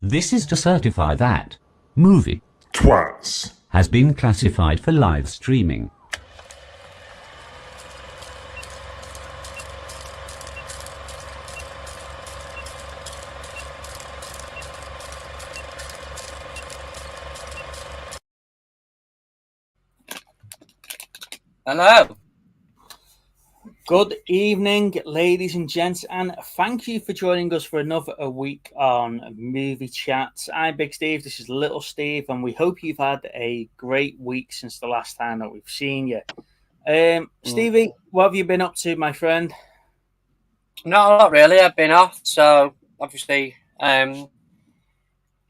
This is to certify that movie Twats. has been classified for live streaming. Hello. Good evening, ladies and gents, and thank you for joining us for another week on Movie Chats. I'm Big Steve, this is Little Steve, and we hope you've had a great week since the last time that we've seen you. Stevie, what have you been up to, my friend? No, not really. I've been off, so obviously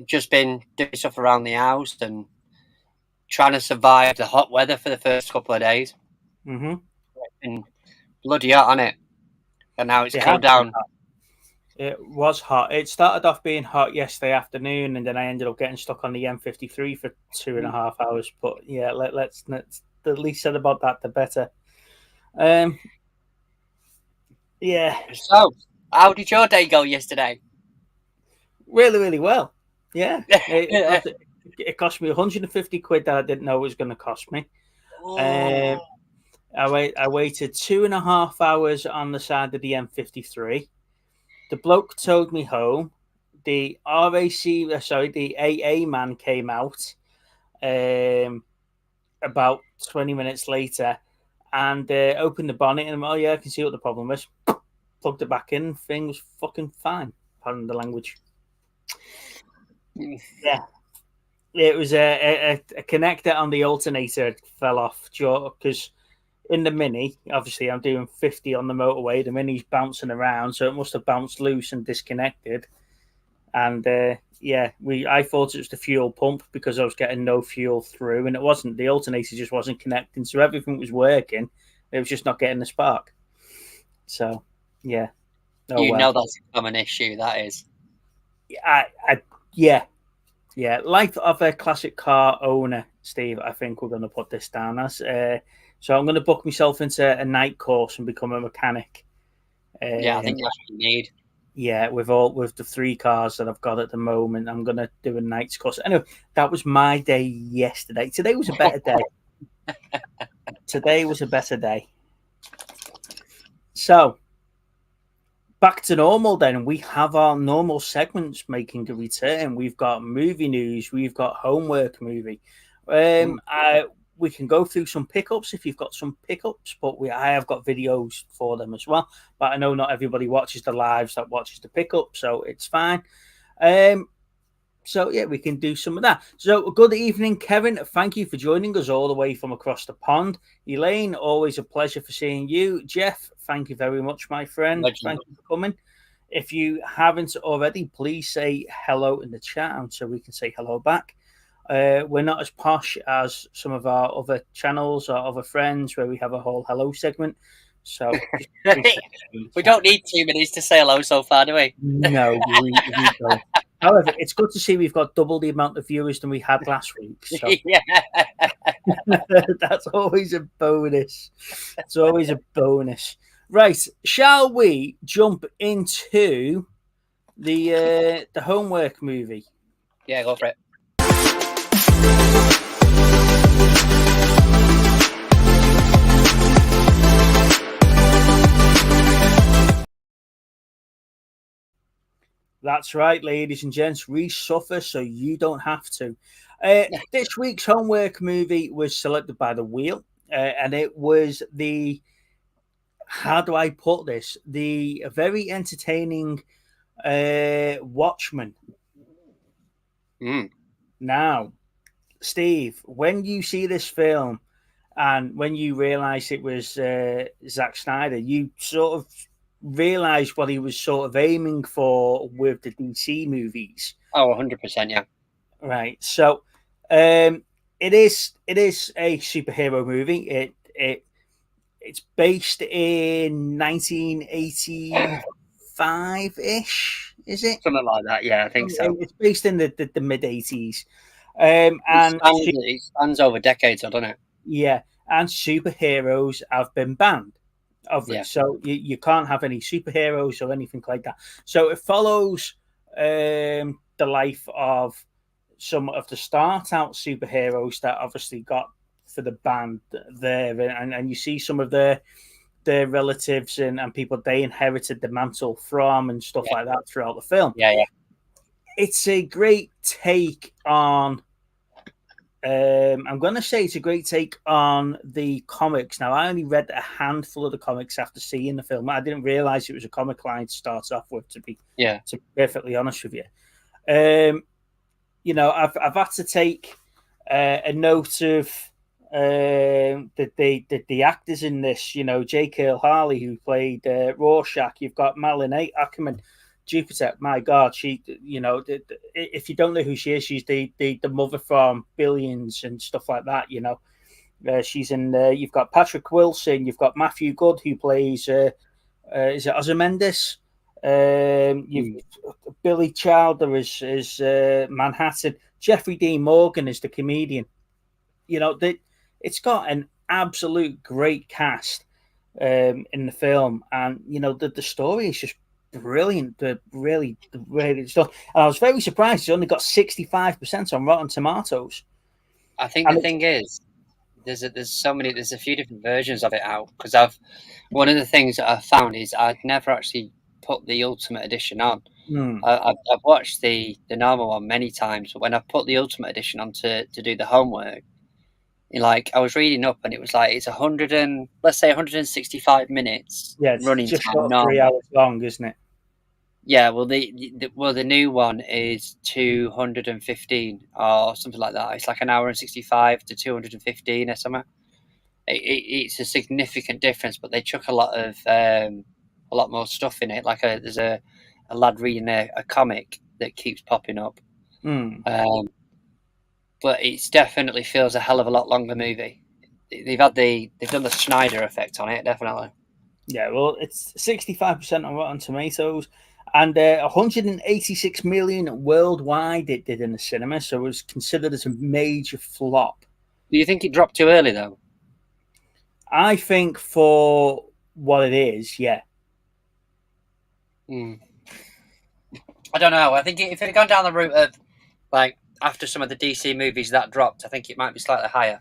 just been doing stuff around the house and trying to survive the hot weather for the first couple of days. Mm-hmm. And bloody hot on it, and now it's cooled down. It was hot. It started off being hot yesterday afternoon, and then I ended up getting stuck on the M53 for 2.5 hours. But yeah, let's the least said about that, the better. Yeah. So, how did your day go yesterday? Really, really well. Yeah. It cost me 150 quid that I didn't know it was going to cost me. I waited 2.5 hours on the side of the M53. The bloke towed me home. The the AA man came out about 20 minutes later and opened the bonnet and, oh yeah, I can see what the problem is. Plugged it back in. Thing was fucking fine. Pardon the language. Yeah. It was a connector on the alternator fell off because in the Mini, obviously I'm doing 50 on the motorway. The Mini's bouncing around, so it must have bounced loose and disconnected. And I thought it was the fuel pump because I was getting no fuel through, and it wasn't. The alternator just wasn't connecting, so everything was working. It was just not getting the spark. So, yeah. Oh, you know that's a common issue, that is. Yeah. Life of a classic car owner, Steve, I think we're going to put this down as. So I'm going to book myself into a night course and become a mechanic. Yeah, I think that's what you need. Yeah, with the 3 cars that I've got at the moment, I'm going to do a night's course. Anyway, that was my day yesterday. Today was a better day. Today was a better day. So, back to normal then. We have our normal segments making a return. We've got movie news. We've got homework movie. We can go through some pickups if you've got some pickups, but I have got videos for them as well. But I know not everybody watches the lives that watches the pickup, so it's fine. So, yeah, we can do some of that. So, good evening, Kevin. Thank you for joining us all the way from across the pond. Elaine, always a pleasure for seeing you. Jeff, thank you very much, my friend. Thank you for coming. If you haven't already, please say hello in the chat so we can say hello back. We're not as posh as some of our other channels or other friends where we have a whole hello segment. So we don't need 2 minutes to say hello so far, do we? No, we don't. However, it's good to see we've got double the amount of viewers than we had last week. So Yeah. That's always a bonus. It's always a bonus. Right, shall we jump into the homework movie? Yeah, go for it. That's right, ladies and gents. We suffer so you don't have to. This week's homework movie was selected by The Wheel, and it was how do I put this? The very entertaining Watchmen. Now, Steve, when you see this film and when you realize it was Zack Snyder, you sort of realize what he was sort of aiming for with the DC movies. Oh, 100%, yeah. Right. So it is a superhero movie. It's based in 1985-ish, is it? Something like that, yeah, I think so. It's based in the mid-80s. It spans over decades, doesn't it? Yeah, and superheroes have been banned of it. Yeah. So you can't have any superheroes or anything like that. So it follows the life of some of the start out superheroes that obviously got for the band there, and you see some of their relatives and people they inherited the mantle from and stuff like that throughout the film. Yeah. It's a great take on. I'm going to say it's a great take on the comics. Now, I only read a handful of the comics after seeing the film. I didn't realize it was a comic line to start off with. To be perfectly honest with you, I've had to take a note of the actors in this. Jake Earl Harley, who played Rorschach. You've got Malin Ackerman, Jupiter. My God, she. If you don't know who she is, she's the mother from Billions and stuff like that. She's in. You've got Patrick Wilson. You've got Matthew Good, who plays. Is it Ozymandias? Billy Childer is Manhattan. Jeffrey Dean Morgan is the comedian. It's got an absolute great cast in the film, and the story is just brilliant. Really stuff. And I was very surprised it's only got 65% on Rotten Tomatoes. I think the thing is, there's a few different versions of it out, because one of the things that I've found is I'd never actually put the Ultimate Edition on. I've watched the normal one many times, but when I put the Ultimate Edition on to do the homework, I was reading up and it was like it's 165 minutes. Yeah, it's running just time, 3 hours long, isn't it? Yeah, well, the new one is 215 or something like that. It's like an hour and 65 to 215 or something. It's a significant difference, but they chuck a lot more stuff in it. There's a lad reading a comic that keeps popping up. But it definitely feels a hell of a lot longer movie. They've done the Snyder effect on it, definitely. Yeah, well, it's 65% on Rotten Tomatoes, and 186 million worldwide it did in the cinema, so it was considered as a major flop. Do you think it dropped too early, though? I think for what it is, yeah. I don't know. I think if it had gone down the route of, after some of the DC movies that dropped, I think it might be slightly higher.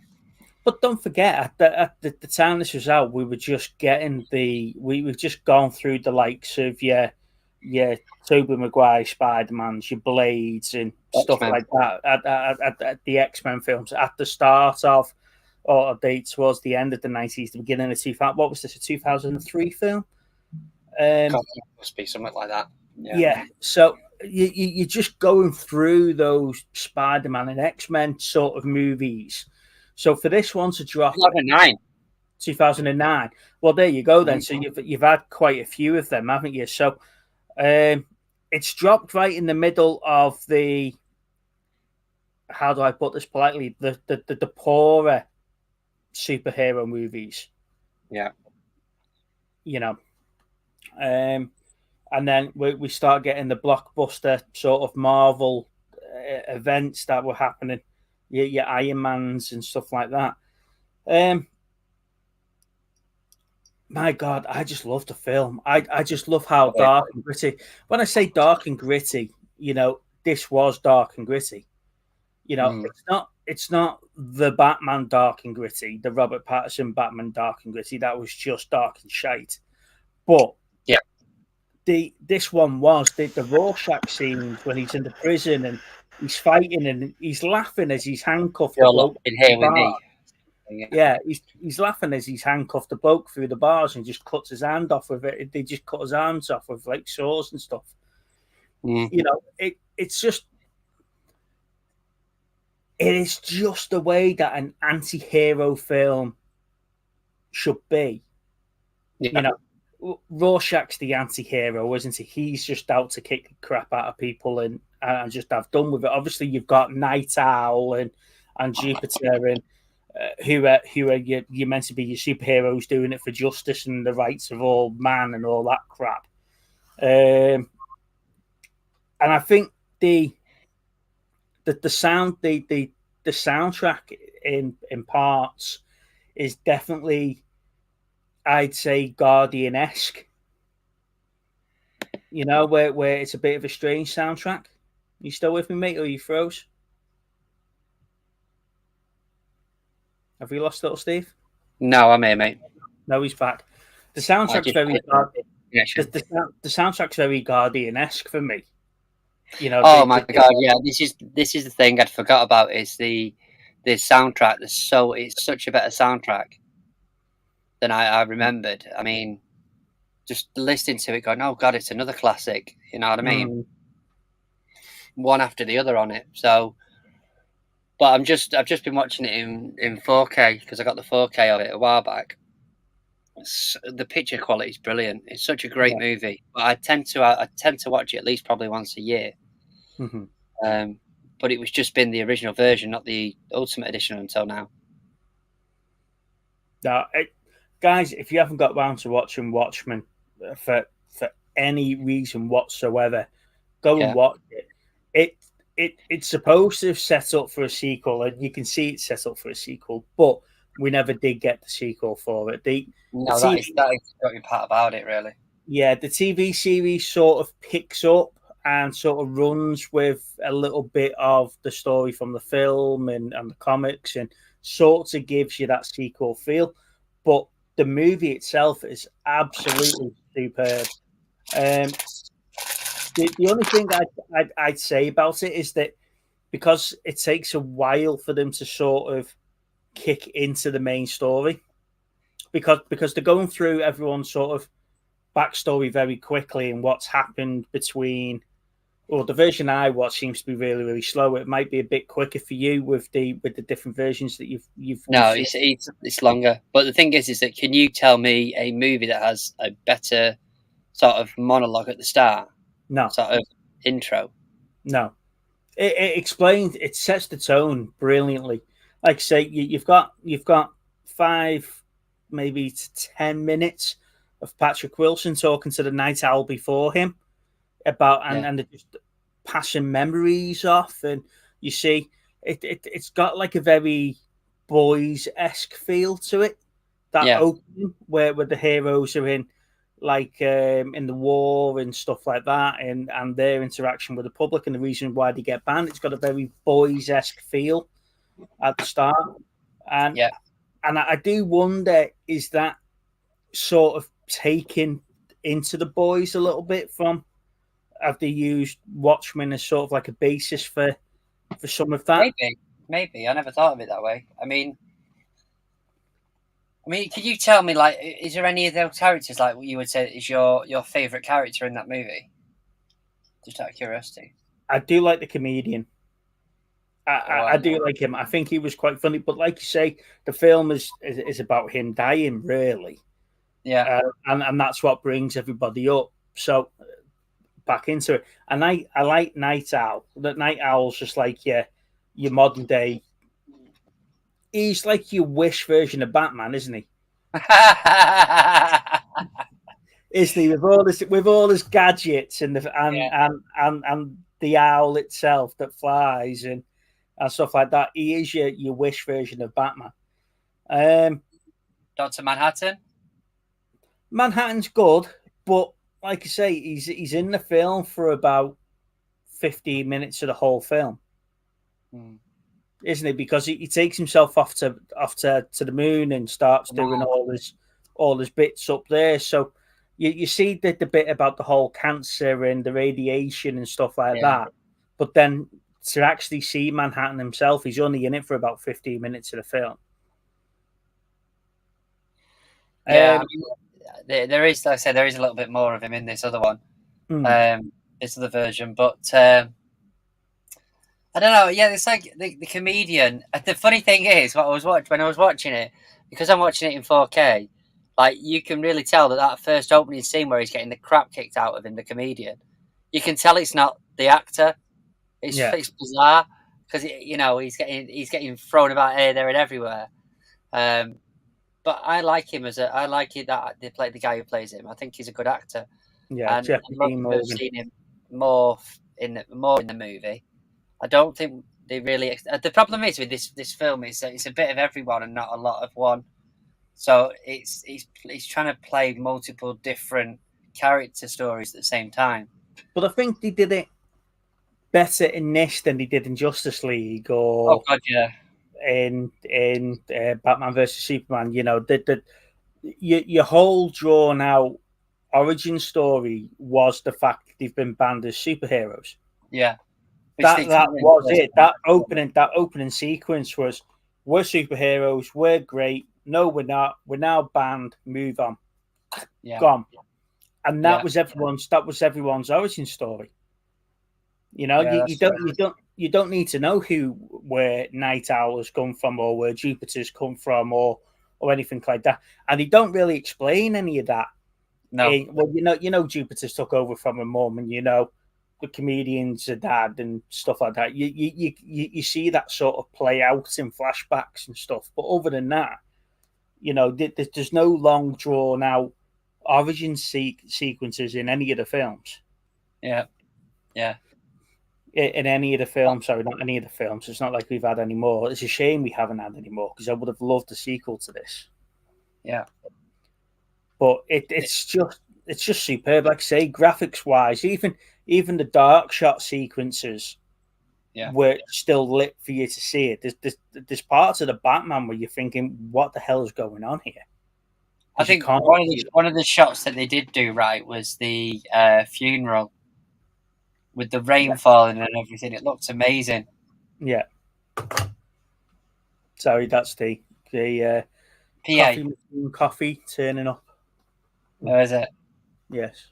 But don't forget, at the time this was out, we were just getting we've just gone through the likes of your Tobey Maguire Spider-Mans, your Blades and stuff like that at the X-Men films at the start of, or towards the end of the 90s, the beginning of 2000. What was this, a 2003 film? God, it must be something like that. Yeah. So you're just going through those Spider-Man and X-Men sort of movies. So for this one to drop 2009. Well, there you go then. So you've had quite a few of them, haven't you? So it's dropped right in the middle of the, how do I put this politely, the poorer superhero movies. Yeah. And then we start getting the blockbuster sort of Marvel events that were happening. Your Iron Mans and stuff like that. My God, I just love the film. I just love how dark and gritty. When I say dark and gritty, this was dark and gritty. It's not the Batman dark and gritty, the Robert Pattinson Batman dark and gritty. That was just dark and shite. But this one was the Rorschach scenes when he's in the prison and he's fighting and he's laughing as he's handcuffed. You're locked in here with me. Yeah, he's laughing as he's handcuffed the bloke through the bars and just cuts his hand off with it. They just cut his arms off with saws and stuff. It's just, it is just the way that an anti-hero film should be. Rorschach's the anti-hero, isn't he? He's just out to kick the crap out of people and just have done with it. Obviously, you've got Night Owl and Jupiter and who are you're meant to be your superheroes doing it for justice and the rights of all man and all that crap. And I think the soundtrack in parts is definitely, I'd say, Guardian-esque. You know, where it's a bit of a strange soundtrack. You still with me, mate, or you froze? Have we lost little Steve? No, I'm here, mate. No, he's back. The soundtrack's very the soundtrack's very Guardian-esque for me. You know. Oh my god, yeah. This is the thing I'd forgot about is the soundtrack. It's such a better soundtrack than I remembered. I mean, just listening to it, going, oh god, it's another classic. You know what I mean? One after the other on it. So, but I've just been watching it in 4K because I got the 4K of it a while back. The picture quality is brilliant. It's such a great movie. But I tend to watch it at least probably once a year. But it was just been the original version, not the Ultimate Edition until now. Now, guys, if you haven't got round to watching Watchmen for any reason whatsoever, go and watch it. It's supposed to have set up for a sequel, and you can see it's set up for a sequel, but we never did get the sequel for it. That is the only part about it, really. Yeah, the TV series sort of picks up and sort of runs with a little bit of the story from the film and the comics, and sort of gives you that sequel feel. But the movie itself is absolutely superb. The only thing I'd say about it is that because it takes a while for them to sort of kick into the main story, because they're going through everyone's sort of backstory very quickly and what's happened between. Well, the version I watch seems to be really, really slow. It might be a bit quicker for you with the different versions that you've. No, it's longer. But the thing is that can you tell me a movie that has a better sort of monologue at the start? No. Sort of intro. No. It explains. It sets the tone brilliantly. Like I say, you've got 5, maybe to 10 minutes of Patrick Wilson talking to the Night Owl before him about and they're just passing memories off, and you see it's got like a very boys-esque feel to it. That opening where the heroes are in like in the war and stuff like that, and their interaction with the public and the reason why they get banned. It's got a very boys-esque feel at the start, and I do wonder, is that sort of taken into the boys a little bit from? Have they used Watchmen as sort of like a basis for some of that? Maybe. I never thought of it that way. I mean, could you tell me, like, is there any of those characters, like, what you would say is your favourite character in that movie? Just out of curiosity. I do like the comedian. I do like him. I think he was quite funny. But like you say, the film is about him dying, really. Yeah. And that's what brings everybody up. So back into it. And I like Night Owl. That Night Owl's just like your modern day. He's like your Wish version of Batman, isn't he? Isn't he? With all his gadgets and the owl itself that flies and stuff like that. He is your Wish version of Batman. Dr. Manhattan? Manhattan's good, but like I say, he's in the film for about 15 minutes of the whole film. Isn't it? Because he takes himself off to the moon and starts doing all his bits up there. So you see the bit about the whole cancer and the radiation and stuff like that. But then to actually see Manhattan himself, he's only in it for about 15 minutes of the film. Yeah, there is, like I said, there is a little bit more of him in this other one, this other version. But I don't know. Yeah, it's like the comedian. The funny thing is, when I was watching it, because I'm watching it in 4K, like you can really tell that first opening scene where he's getting the crap kicked out of him, the comedian, you can tell it's not the actor. It's bizarre because he's getting thrown about here, there, and everywhere. But I like him I like it that they play the guy who plays him. I think he's a good actor. Yeah, and I've seen him more in the movie. I don't think they really. The problem is with this film is that it's a bit of everyone and not a lot of one. So he's trying to play multiple different character stories at the same time. But I think they did it better in this than they did in Justice League or in Batman versus Superman. You know, your whole drawn out origin story was the fact that they've been banned as superheroes. Yeah. That was it. That opening sequence was, we're superheroes, we're great. No, we're not. We're now banned. Move on. Yeah. Gone. And that was everyone's origin story. You know, you don't need to know where Night Owl has come from or where Jupiter's come from or anything like that. And they don't really explain any of that. No. Well, Jupiter's took over from her mum, and the comedian's a dad and stuff like that. You see that sort of play out in flashbacks and stuff. But other than that, there's no long drawn out origin sequences in any of the films. Yeah. In any of the films, sorry, not any of the films. It's not like we've had any more. It's a shame we haven't had any more because I would have loved a sequel to this. Yeah. But it's just superb. Like I say, graphics wise, even the dark shot sequences were still lit for you to see it. There's parts of the Batman where you're thinking, what the hell is going on here? I think one of the shots that they did do right was the funeral with the rain falling and everything. It looked amazing. Yeah. Sorry, that's the PA coffee turning up. Oh, is it? Yes.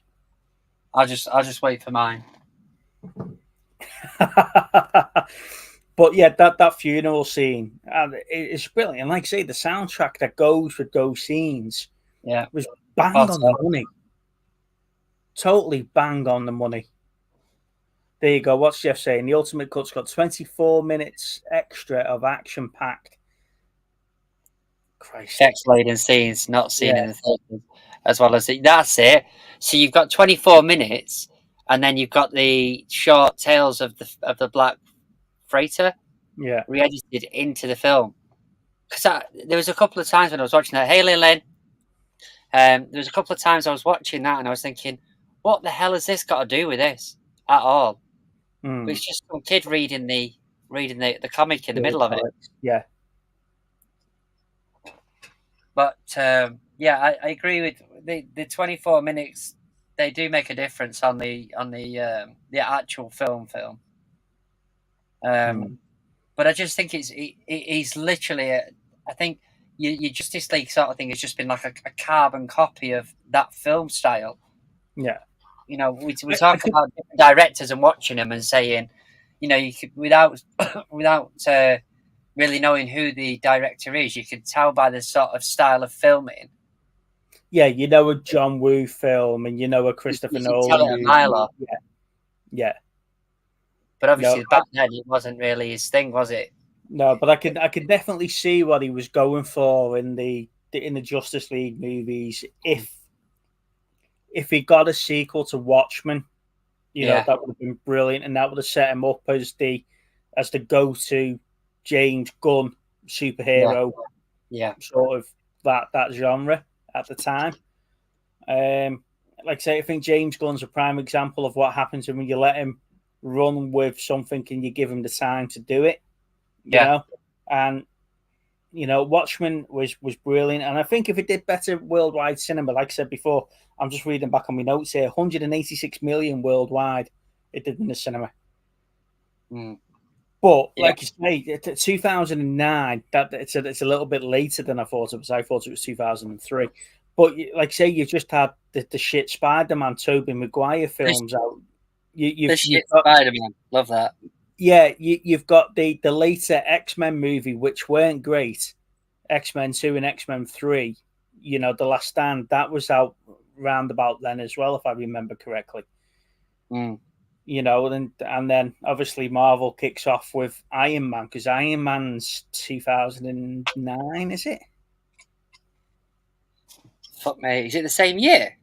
I'll just wait for mine. But yeah, that funeral scene, it's brilliant. And like I say, the soundtrack that goes with those scenes, was bang on the money. Totally bang on the money. There you go. What's Jeff saying? The Ultimate Cut's got 24 minutes extra of action packed. Christ. Sex-laden scenes not seen in the theaters, as well as that's it. So you've got 24 minutes, and then you've got the short tales of the Black Freighter, re-edited into the film. Because there was a couple of times when I was watching that. Hey, Lynn. There was a couple of times I was watching that, and I was thinking, what the hell has this got to do with this at all? But it's just some kid reading the comic in the middle of it. Yeah. But I agree with the 24 minutes. They do make a difference on the actual film. But I just think he's literally I think your Justice League sort of thing has just been like a carbon copy of that film style. Yeah. We talk about different directors and watching them and saying, you could without really knowing who the director is, you could tell by the sort of style of filming. Yeah, a John Woo film and a Christopher Nolan movie. Yeah. But obviously back then it wasn't really his thing, was it? No, but I could definitely see what he was going for in the Justice League movies. If he got a sequel to Watchmen, that would have been brilliant, and that would have set him up as the go-to James Gunn superhero, sort of that genre at the time. Like I say, I think James Gunn's a prime example of what happens when you let him run with something and you give him the time to do it. You know? And Watchmen was brilliant, and I think if it did better worldwide cinema, like I said before, I'm just reading back on my notes here, 186 million worldwide it did in the cinema. But like you say, 2009, it's a little bit later than I thought it was. I thought it was 2003. But like I say, you just had the shit Spider-Man, Tobey Maguire films out. The shit Spider-Man, love that. Yeah, you've got the later X-Men movie, which weren't great. X-Men 2 and X-Men 3, The Last Stand, that was out round about then as well, if I remember correctly. And then obviously Marvel kicks off with Iron Man, because Iron Man's 2009, is it? Fuck me, is it the same year?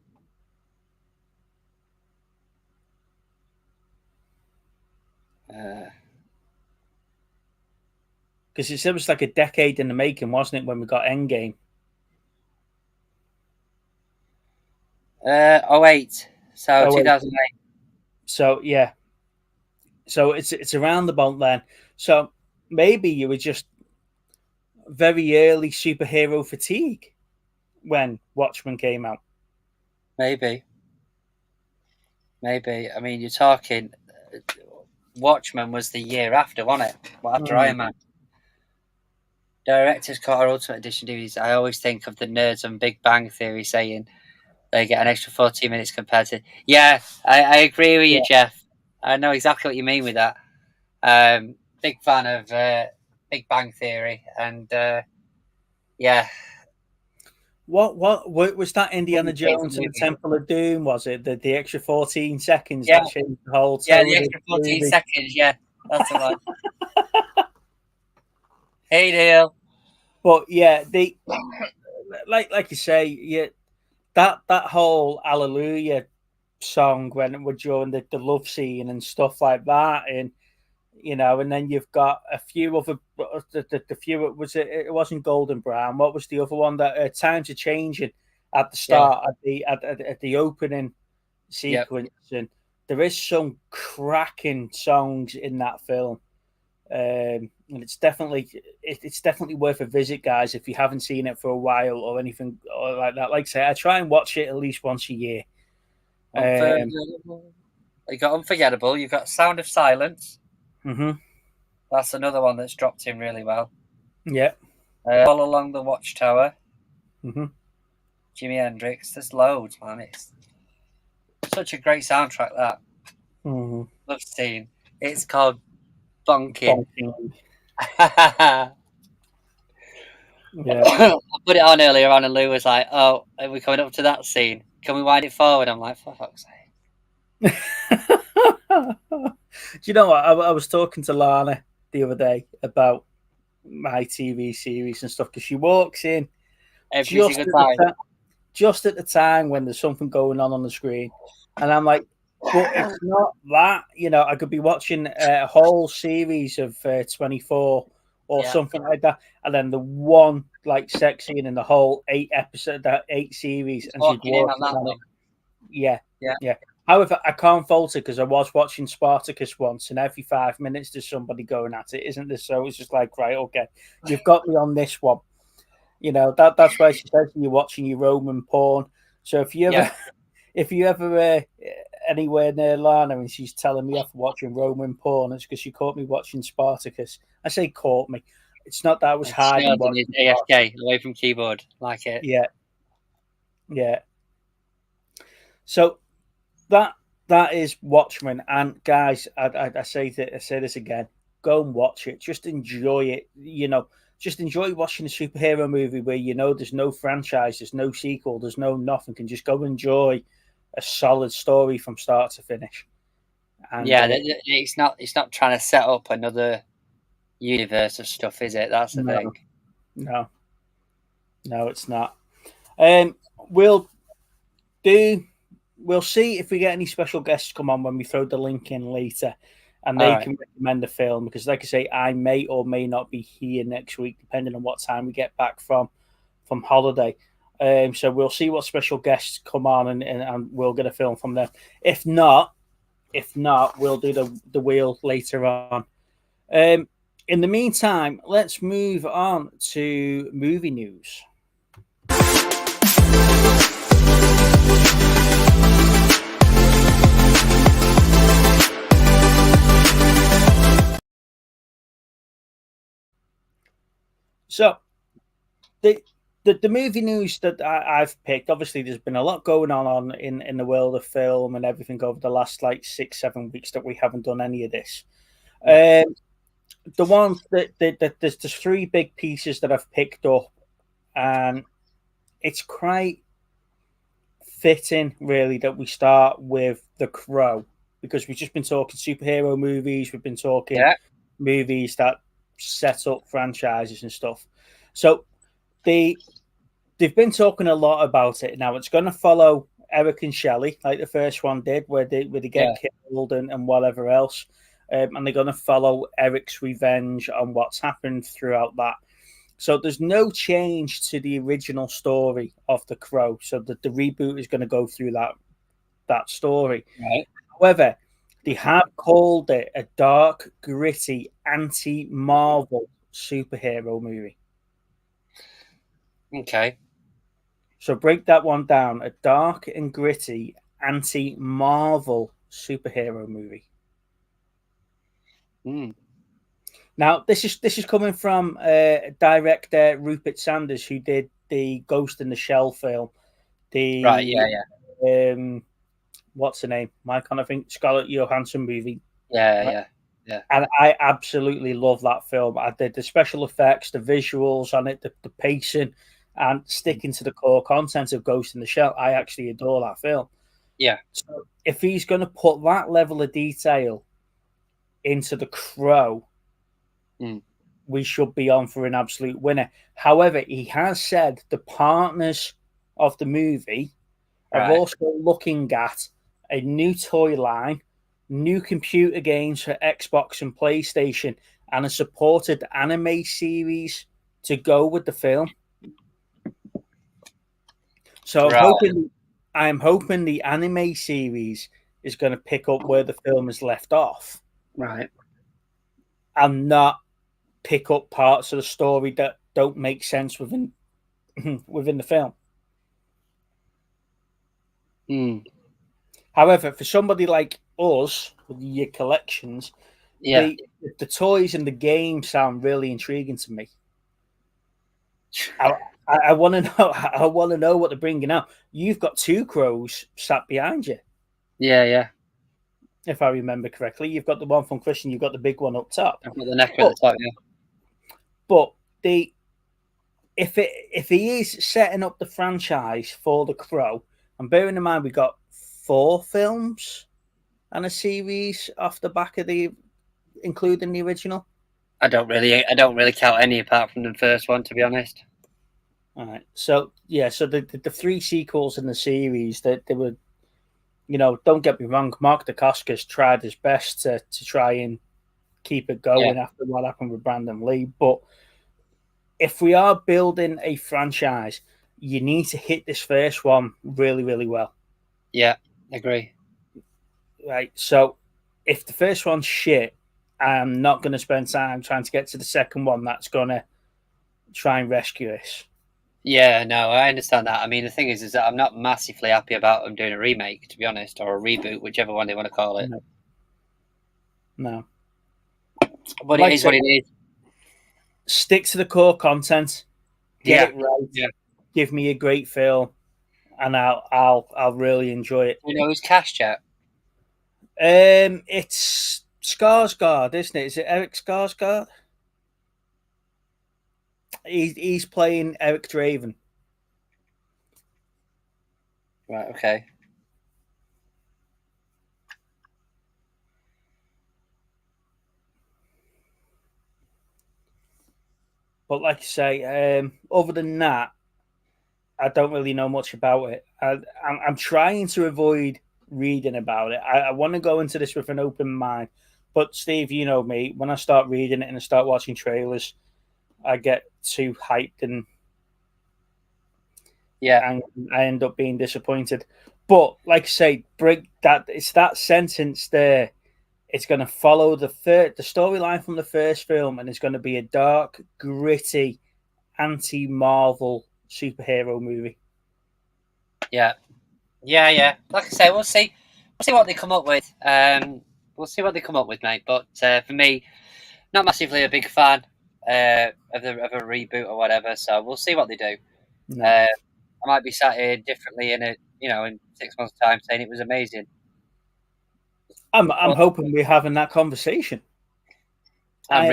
Because it was like a decade in the making, wasn't it, when we got Endgame? 08. So Oh, wait. 2008. So yeah, so it's around the bump then. So maybe you were just very early superhero fatigue when Watchmen came out. Maybe. I mean, you're talking. Watchmen was the year after, wasn't it? Well, after Iron Man. Director's Cut or Ultimate Edition DVDs. I always think of the nerds on Big Bang Theory saying they get an extra 14 minutes compared to. Yeah, I agree with you, Jeff. I know exactly what you mean with that. Big fan of Big Bang Theory, and yeah. What was that? Indiana Jones and the Temple of Doom? Was it the extra 14 seconds that changed the whole tone? Yeah, the extra 14 seconds. Yeah, that's the one. Hey, Neil. But yeah, they like you say, yeah, that whole Hallelujah song when we're during the love scene and stuff like that, and and then you've got a few other the few it wasn't Golden Brown. What was the other one that Times Are Changing at the start at the opening sequence, and there is some cracking songs in that film. And it's definitely worth a visit, guys, if you haven't seen it for a while or anything or like that. Like I say, I try and watch it at least once a year. You got Unforgettable. You got Sound of Silence. Mm-hmm. That's another one that's dropped in really well. Yeah. All Along the Watchtower. Mm-hmm. Jimi Hendrix. There's loads, man. It's such a great soundtrack. That love scene. It's called Bonking. Yeah. I put it on earlier on, and Lou was like, "Oh, are we coming up to that scene? Can we wind it forward?" I'm like, "For fuck's sake!" Do you know what? I was talking to Lana the other day about my TV series and stuff because she walks in just at the time when there's something going on the screen, and I'm like, but it's not that. I could be watching a whole series of 24 or something like that, and then the one sex scene in the whole 8 series, and she'd walk in on it. Yeah. However, I can't fault it because I was watching Spartacus once, and every 5 minutes there's somebody going at it, isn't there? So it's just like, right, okay, you've got me on this one. That's why she says you're watching your Roman porn. So if you ever anywhere near Lana and she's telling me off watching Roman porn, it's because she caught me watching Spartacus. I say caught me. It's not that I was hiding. AFK away from keyboard, like it. Yeah. So that is Watchmen, and guys, I say this again. Go and watch it. Just enjoy it. Just enjoy watching a superhero movie where there's no franchise, there's no sequel, there's no nothing. Can just go enjoy a solid story from start to finich. And, it's not trying to set up another universe of stuff, is it? That's the thing. No, it's not. We'll see if we get any special guests come on when we throw the link in later, and they can recommend the film, because like I say, I may or may not be here next week depending on what time we get back from holiday. So we'll see what special guests come on, and we'll get a film from them. If not, we'll do the wheel later on. In the meantime, let's move on to movie news. So, the movie news that I've picked, obviously there's been a lot going on in the world of film and everything over the last 6-7 weeks that we haven't done any of this. The one that there's 3 big pieces that I've picked up, and it's quite fitting really that we start with The Crow, because we've just been talking superhero movies, we've been talking movies that set up franchises and stuff. So they've been talking a lot about it. Now it's going to follow Eric and Shelley, like the first one did, where they get killed and whatever else, and they're going to follow Eric's revenge on what's happened throughout that. So there's no change to the original story of The Crow. So the reboot is going to go through that story. Right. However, they have called it a dark, gritty, anti-Marvel superhero movie. Okay. So break that one down. A dark and gritty, anti-Marvel superhero movie. Mm. Now, this is coming from director Rupert Sanders, who did the Ghost in the Shell film. Right. Yeah. What's the name? Mike, I think Scarlett Johansson movie. Yeah. And I absolutely love that film. I did the special effects, the visuals on it, the pacing, and sticking to the core content of Ghost in the Shell. I actually adore that film. Yeah. So if he's going to put that level of detail into The Crow, we should be on for an absolute winner. However, he has said the partners of the movie are also looking at a new toy line, new computer games for Xbox and PlayStation, and a supported anime series to go with the film. So I'm hoping the anime series is going to pick up where the film is left off. Right. And not pick up parts of the story that don't make sense within the film. However, for somebody like us with your collections, the toys and the games sound really intriguing to me. I want to know. I want to know what they're bringing out. You've got two crows sat behind you. Yeah. If I remember correctly, you've got the one from Christian. You've got the big one up top. I've got the neck at the top. Yeah. But if he is setting up the franchise for The Crow, and bearing in mind we got 4 films and a series off the back of including the original. I don't really count any apart from the first one, to be honest. All right. So the 3 sequels in the series that they were, don't get me wrong, Mark Dacascos tried his best to try and keep it going after what happened with Brandon Lee. But if we are building a franchise, you need to hit this first one really, really well. Yeah, agree. Right. So if the first one's shit, I'm not going to spend time trying to get to the second one that's going to try and rescue us. Yeah, no, I understand that. I mean, the thing is that I'm not massively happy about them doing a remake, to be honest, or a reboot, whichever one they want to call it. No. But it is what it is. Stick to the core content. Get it right. Yeah. Give me a great film, and I'll really enjoy it. You know who's cast yet? It's Skarsgård, isn't it? Is it Eric Skarsgård? He's playing Eric Draven. Right. Okay. But like I say, other than that, I don't really know much about it. I'm trying to avoid reading about it. I want to go into this with an open mind. But Steve, you know me, when I start reading it and I start watching trailers, I get too hyped and I end up being disappointed. But like I say, it's that sentence there. It's going to follow the storyline from the first film, and it's going to be a dark, gritty, anti-Marvel superhero movie. Yeah. Like I say, we'll see what they come up with. We'll see what they come up with, mate. But for me, not massively a big fan of a reboot or whatever. So we'll see what they do. No. I might be sat here differently in in 6 months' time saying it was amazing. I'm hoping we're having that conversation. I'm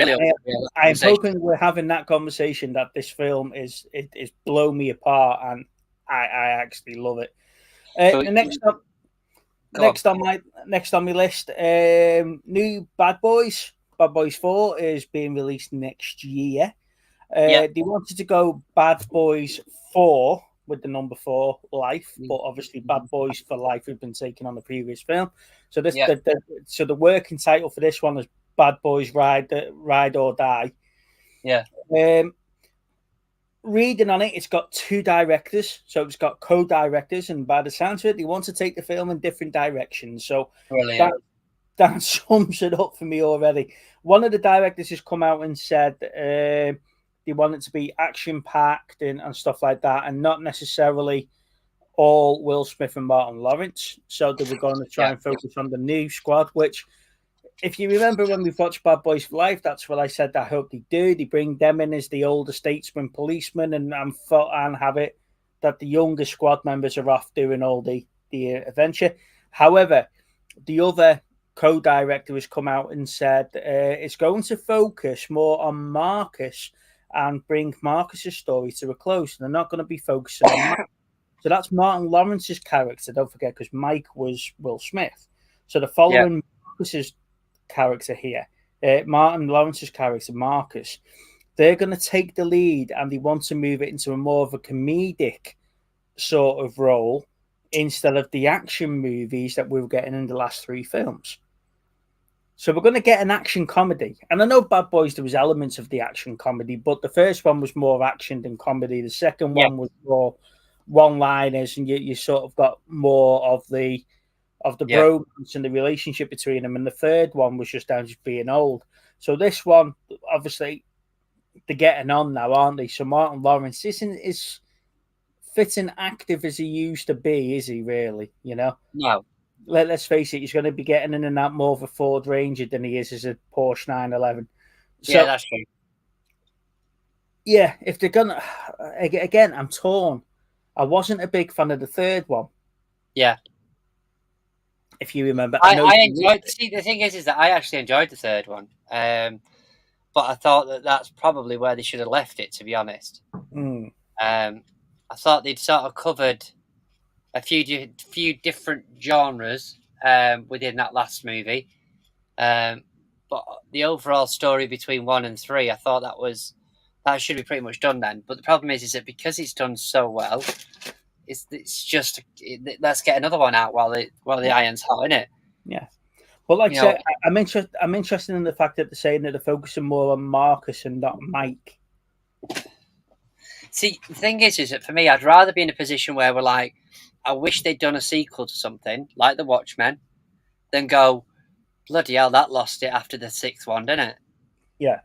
hoping we're having that conversation that this film is blow me apart, and I actually love it. Next on my list, new Bad Boys. Bad Boys 4 is being released next year. They wanted to go Bad Boys 4 with the number 4 Life, but obviously Bad Boys for Life have been taken on the previous film. So the working title for this one is Bad Boys Ride or Die. Yeah. reading on it, it's got 2 directors, so it's got co-directors, and by the sounds of it, they want to take the film in different directions. So that sums it up for me already. One of the directors has come out and said they want it to be action-packed and stuff like that, and not necessarily all Will Smith and Martin Lawrence. So they were going to try and focus on the new squad, which, if you remember when we watched Bad Boys for Life, that's what I said I hope they do. They bring them in as the older statesman policemen and have it that the younger squad members are off doing all the adventure. However, the other co-director has come out and said it's going to focus more on Marcus and bring Marcus's story to a close. They're not going to be focusing on Mike. So that's Martin Lawrence's character, don't forget, because Mike was Will Smith. So the following Marcus's character here, Martin Lawrence's character, Marcus, they're going to take the lead and they want to move it into a more of a comedic sort of role instead of the action movies that we were getting in the last 3 films. So we're going to get an action comedy. And I know Bad Boys, there was elements of the action comedy, but the first one was more action than comedy. The second one was more one-liners, and you sort of got more of the bromance and the relationship between them. And the third one was just down just being old. So this one, obviously, they're getting on now, aren't they? So Martin Lawrence isn't as fit and active as he used to be, is he really? You know? No. Let's face it, he's going to be getting in and out more of a Ford Ranger than he is as a Porsche 911. So, yeah, that's true. Yeah, if they're going to... Again, I'm torn. I wasn't a big fan of the third one. Yeah. If you remember. I enjoyed... See, the thing is that I actually enjoyed the third one. But I thought that that's probably where they should have left it, to be honest. I thought they'd sort of covered a few different genres within that last movie. But the overall story between 1 and 3, I thought that should be pretty much done then. But the problem is that because it's done so well, it's just let's get another one out while the iron's hot, isn't it? Yeah. Well, like I said, I'm interested in the fact that they're saying that they're focusing more on Marcus and not Mike. See, the thing is that for me, I'd rather be in a position where we're like, I wish they'd done a sequel to something like The Watchmen, than go, bloody hell, that lost it after the 6th one, didn't it? Yeah.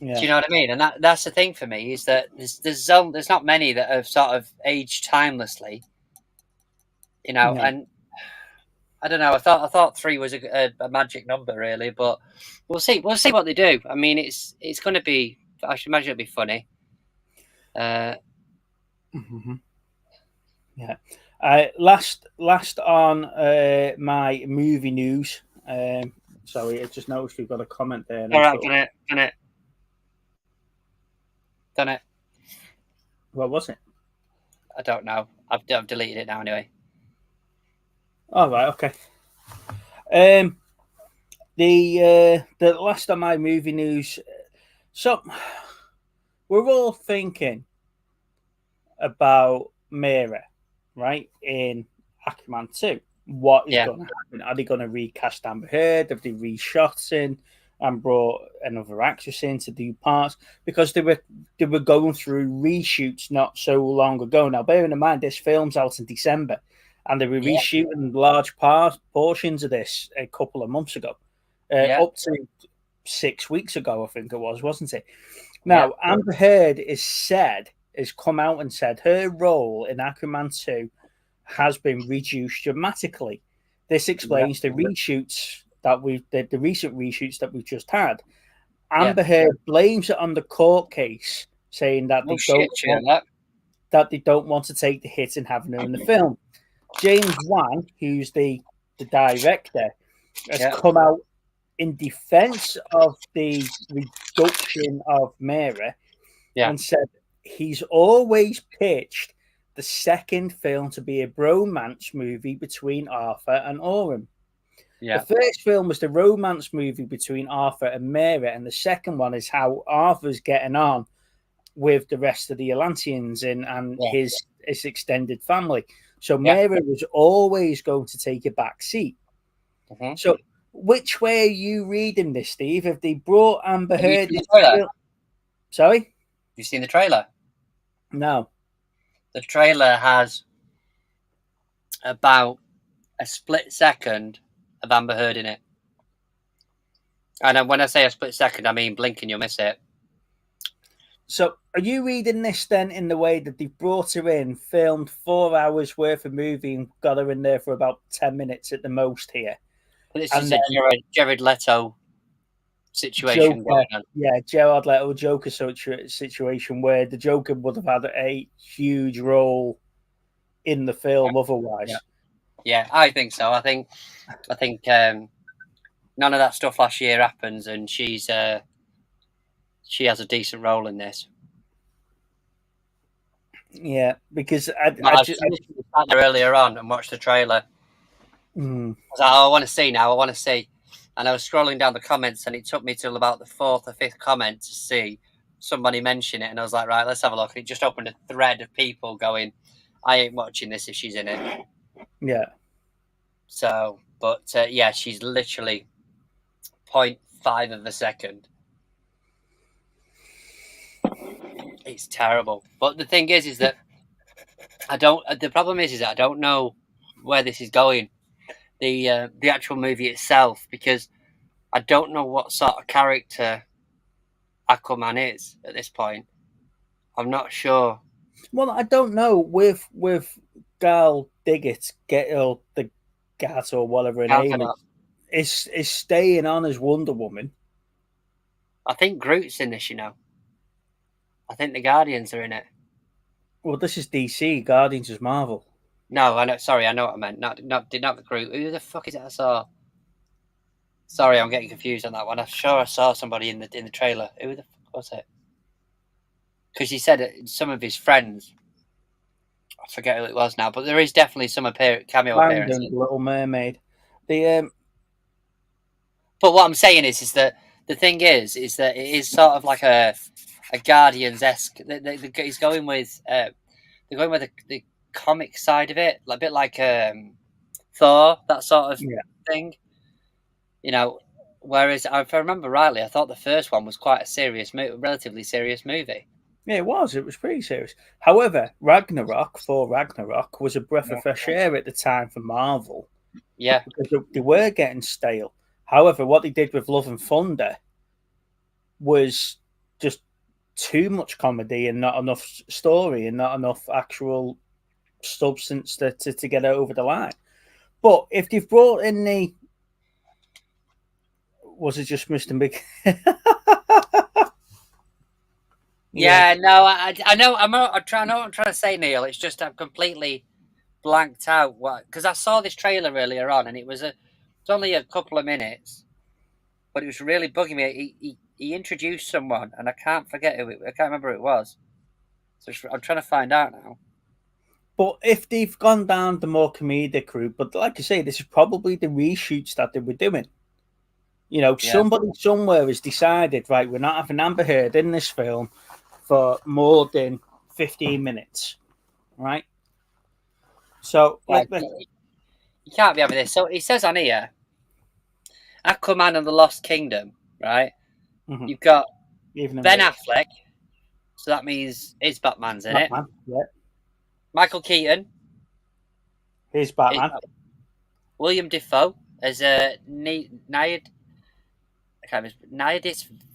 Do you know what I mean? And that's the thing for me, is that there's not many that have sort of aged timelessly, you know. No. And I don't know. I thought 3 was a magic number, really, but we'll see. We'll see what they do. I mean, it's going to be. I should imagine it'll be funny. Yeah. Last on my movie news. Sorry, I just noticed we've got a comment there. All right, done it. What was it? I don't know. I've deleted it now anyway. All right, okay. The last on my movie news. So we're all thinking about Mira, right? In Aquaman 2. What is going to happen? Are they going to recast Amber Heard? Have they reshot in and brought another actress in to do parts? Because they were going through reshoots not so long ago. Now, bearing in mind, this film's out in December, and they were reshooting large portions of this a couple of months ago, up to 6 weeks ago, I think it was, wasn't it? Now, Amber Heard has come out and said her role in Aquaman 2 has been reduced dramatically. This explains the reshoots the recent reshoots that we've just had. Amber Heard blames it on the court case, saying that they don't want to take the hit in having her in the film. James Wan, who's the director, has come out in defense of the reduction of Mira and said he's always pitched the second film to be a bromance movie between Arthur and Orm. The first film was the romance movie between Arthur and Mira, and the second one is how Arthur's getting on with the rest of the Atlanteans and his extended family. So Mira was always going to take a back seat. So which way are you reading this, Steve? Have they brought Amber Heard? Sorry? you seen the trailer? No. The trailer has about a split second of Amber Heard in it. And when I say a split second, I mean blink and you'll miss it. So, are you reading this then in the way that they brought her in, filmed 4 hours worth of movie, and got her in there for about 10 minutes at the most here? This And is a Jared Leto situation going on. Yeah, Jared Leto Joker situation where the Joker would have had a huge role in the film otherwise. Yeah, I think so. I think none of that stuff last year happens, and she has a decent role in this. Yeah, because I sat there earlier on and watched the trailer. I was like, I want to see now. I want to see, and I was scrolling down the comments, and it took me till about the 4th or 5th comment to see somebody mention it, and I was like, right, let's have a look. And it just opened a thread of people going, "I ain't watching this if she's in it." Yeah. So, but yeah, she's literally 0.5 of a second. It's terrible. But the thing is that I don't. The problem is that I don't know where this is going. The actual movie itself, because I don't know what sort of character Aquaman is at this point. I'm not sure. Well, I don't know with Gal Diggett, or the Gat or whatever her name is staying on as Wonder Woman. I think Groot's in this. I think the Guardians are in it. Well, this is DC. Guardians is Marvel. No, I know. Sorry, I know what I meant. Not the Groot. Who the fuck is it? I saw. Sorry, I'm getting confused on that one. I'm sure I saw somebody in the trailer. Who the fuck was it? Because he said some of his friends. I forget who it was now, but there is definitely some cameo appearances. Little Mermaid. The But what I'm saying is that the thing is that it is sort of like a Guardians-esque. He's going with they're going with the comic side of it, a bit like Thor, that sort of thing. Whereas if I remember rightly, I thought the first one was quite a relatively serious movie. Yeah, it was. It was pretty serious. However, Ragnarok was a breath of fresh air at the time for Marvel. Yeah, because they were getting stale. However, what they did with Love and Thunder was just too much comedy and not enough story and not enough actual substance to get it over the line. But if they've brought in was it just Mr. Big? Yeah, no, I know. I'm trying to say, Neil. It's just I'm completely blanked out. Because I saw this trailer earlier on, and it's only a couple of minutes, but it was really bugging me. He introduced someone, and I can't remember who it was. So I'm trying to find out now. But if they've gone down the more comedic route, but like I say, this is probably the reshoots that they were doing. Somebody somewhere has decided, right, we're not having Amber Heard in this film for more than 15 minutes, right? So, you can't be having this. So it says on here, Aquaman and the Lost Kingdom, right? Mm-hmm. You've got Ben Affleck, so that means his Batman's in it. Yeah. Michael Keaton, his Batman. William Dafoe as Naiadis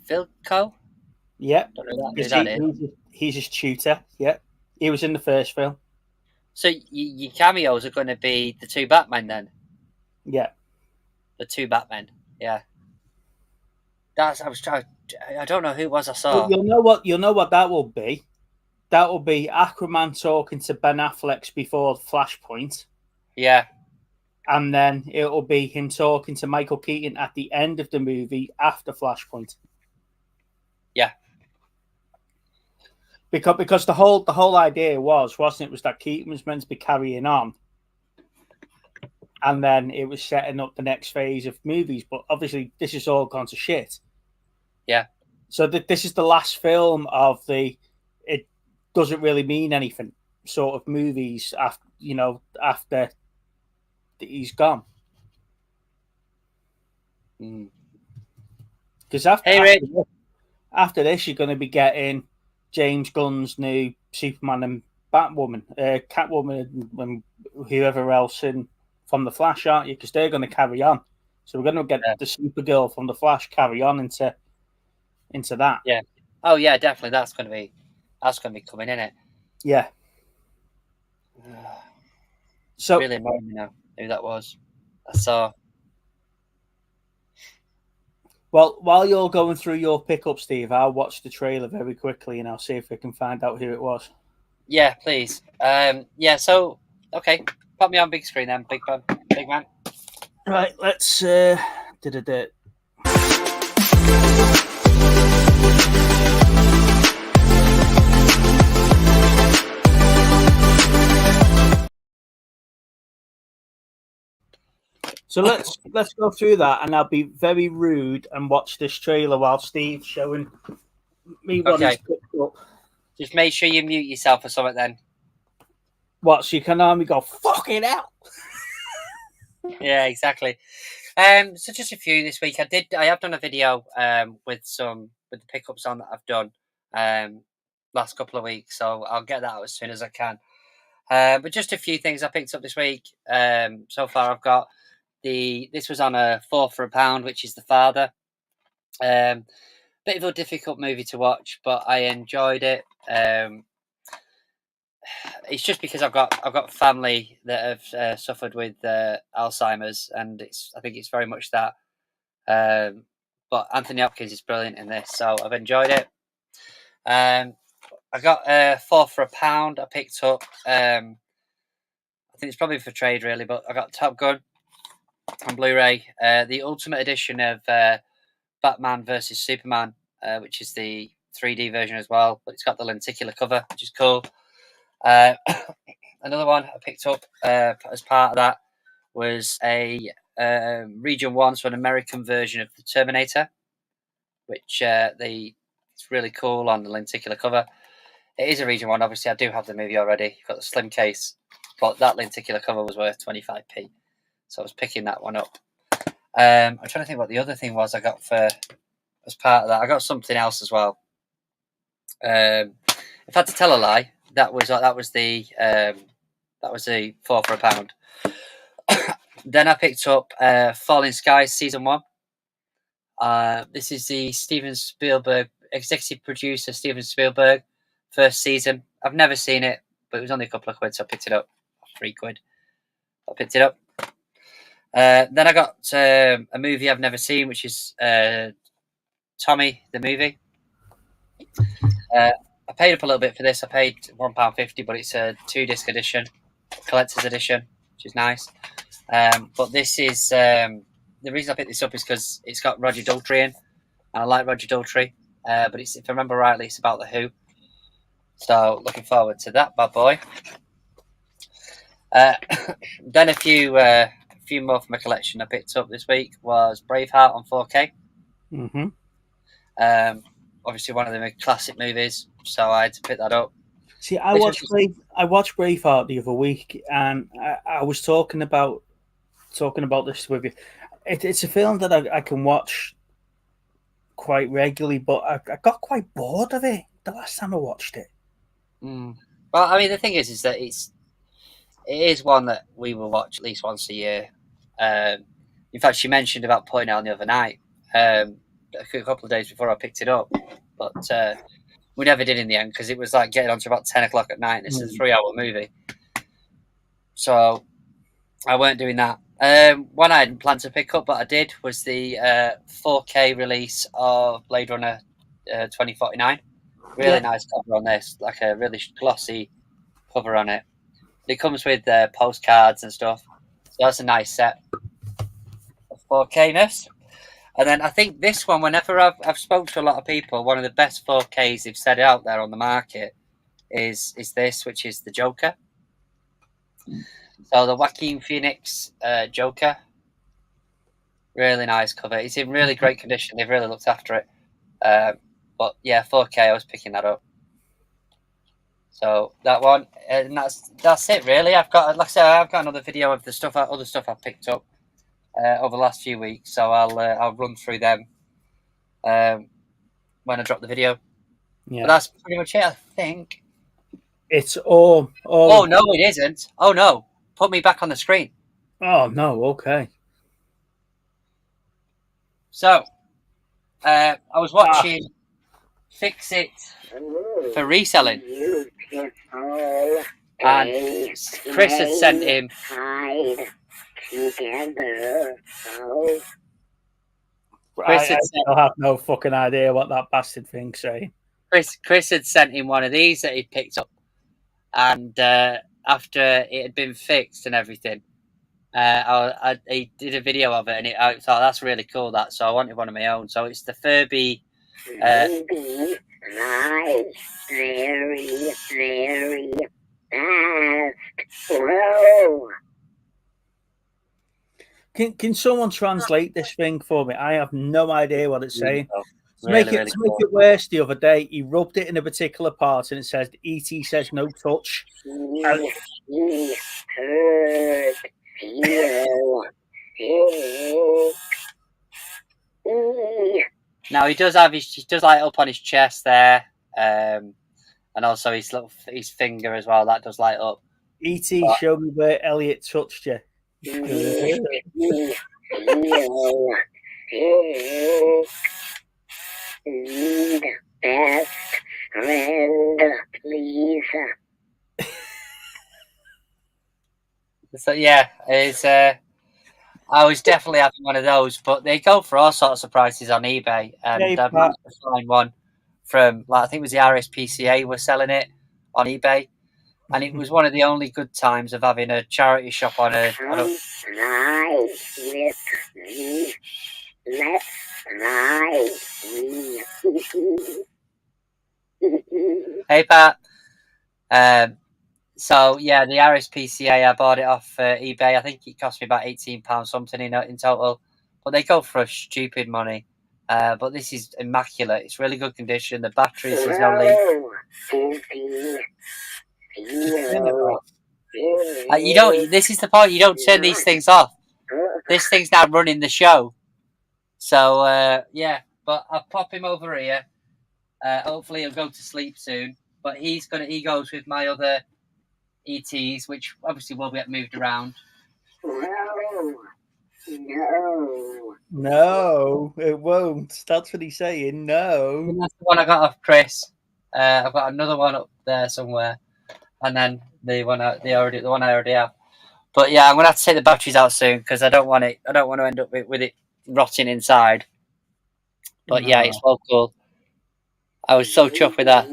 Vilko. Yeah, he's his tutor. Yeah, he was in the first film. So your cameos are going to be the two Batmen then? Yeah, the two Batmen. Yeah, I don't know who it was I saw. You'll know what that will be. That will be Aquaman talking to Ben Affleck's before Flashpoint. Yeah. And then it'll be him talking to Michael Keaton at the end of the movie after Flashpoint. Yeah. Because the whole idea wasn't it, was that Keaton was meant to be carrying on. And then it was setting up the next phase of movies. But obviously this has all gone to shit. Yeah. So this is the last film of it doesn't really mean anything sort of movies after he's gone. Because after this, you're going to be getting James Gunn's new Superman and Batwoman, Catwoman, and whoever else from the Flash, aren't you? Because they're going to carry on. So we're going to get the Supergirl from the Flash carry on into that. Yeah. Oh yeah, definitely. That's going to be coming in it. Yeah. So really annoying me now who that was. I saw. Well, while you're going through your pickup, Steve, I'll watch the trailer very quickly and I'll see if we can find out who it was. Yeah, please. Yeah. So okay, put me on big screen then, big man. Right. Let's. So let's go through that, and I'll be very rude and watch this trailer while Steve's showing me what he's picked up. Just make sure you mute yourself or something then. What, so you can only go, fucking hell. Yeah, exactly. So just a few this week. I have done a video with the pickups on that I've done last couple of weeks, so I'll get that out as soon as I can. But just a few things I picked up this week. So far I've got this was on a 4 for £1, which is The Father. Bit of a difficult movie to watch, but I enjoyed it. It's just because I've got family that have suffered with Alzheimer's, and I think it's very much that. But Anthony Hopkins is brilliant in this, so I've enjoyed it. I got 4 for £1. I picked up. I think it's probably for trade really, but I got Top Gun on Blu-ray, the Ultimate Edition of Batman versus Superman, which is the 3D version as well, but it's got the lenticular cover, which is cool. Another one I picked up as part of that was a Region 1, so an American version of the Terminator, which it's really cool on the lenticular cover. It is a Region 1, obviously I do have the movie already. You've got the slim case, but that lenticular cover was worth 25p. So I was picking that one up. I'm trying to think what the other thing was I got as part of that. I got something else as well. If I had to tell a lie, that was the 4 for £1. Then I picked up Falling Skies Season 1. This is the Steven Spielberg, executive producer Steven Spielberg, first season. I've never seen it, but it was only a couple of quid, so I picked it up. £3. I picked it up. Then I got a movie I've never seen, which is Tommy the movie. I paid up a little bit for this. I paid £1.50, but it's a 2-disc edition, collector's edition, which is nice. But this is the reason I picked this up is because it's got Roger Daltrey in, and I like Roger Daltrey. But if I remember rightly, it's about the Who. So looking forward to that bad boy. Then a few more from my collection I picked up this week was Braveheart on 4K. Mm-hmm. Obviously one of the classic movies, so I had to pick that up. See, I watched Braveheart the other week, and I was talking about this with you. It's a film that I can watch quite regularly, but I got quite bored of it the last time I watched it. Well, I mean, the thing is that it is one that we will watch at least once a year. In fact, she mentioned about putting it on the other night, a couple of days before I picked it up, but we never did in the end because it was like getting on to about 10 o'clock at night. And it's a 3-hour movie, so I weren't doing that. One I hadn't planned to pick up, but I did, was the 4K release of Blade Runner 2049. Really nice cover on this, like a really glossy cover on it. It comes with postcards and stuff, so that's a nice set of 4K-ness. And then I think this one, whenever I've spoken to a lot of people, one of the best 4Ks they've said out there on the market is this, which is the Joker. So the Joaquin Phoenix Joker, really nice cover. It's in really great condition. They've really looked after it. But yeah, 4K. I was picking that up. So that one, and that's it really. I've got, like I said, I've got another video of the other stuff I've picked up over the last few weeks. So I'll run through them when I drop the video. Yeah. But that's pretty much it, I think. It's all. Oh, no, it isn't. Oh, no. Put me back on the screen. Oh, no. Okay. So, I was watching Fix It for reselling. And Chris had sent him. I still have no fucking idea what that bastard thing's saying. Chris had sent him one of these that he picked up, and after it had been fixed and everything, he did a video of it, and I thought that's really cool. So I wanted one of my own. So it's the Furby. Very fast. Can someone translate this thing for me? I have no idea what it's saying. To make it worse, the other day he rubbed it in a particular part, and it says "ET says no touch." Now he does light up on his chest there, and also his finger as well. That does light up. ET, show me where Elliot touched you. Best friend, please. So yeah, I was definitely having one of those, but they go for all sorts of prices on eBay, and I've managed to find one from, I think it was the RSPCA were selling it on eBay, and it was one of the only good times of having a charity shop on a. Hey Pat. So yeah, the RSPCA, I bought it off eBay. I think it cost me about £18 something in total, but they go for stupid money. But this is immaculate. It's really good condition. The batteries is no leak. You don't. This is the point. You don't turn these things off. This thing's now running the show. So yeah, but I'll pop him over here. Hopefully he'll go to sleep soon. But he goes with my other ETs, which obviously will get moved around. No, it won't. That's what he's saying. No. And that's the one I got off Chris. I've got another one up there somewhere, and then the one I already have. But yeah, I'm gonna have to take the batteries out soon because I don't want to end up with it rotting inside. But yeah, it's well cool. I was so chuffed with that.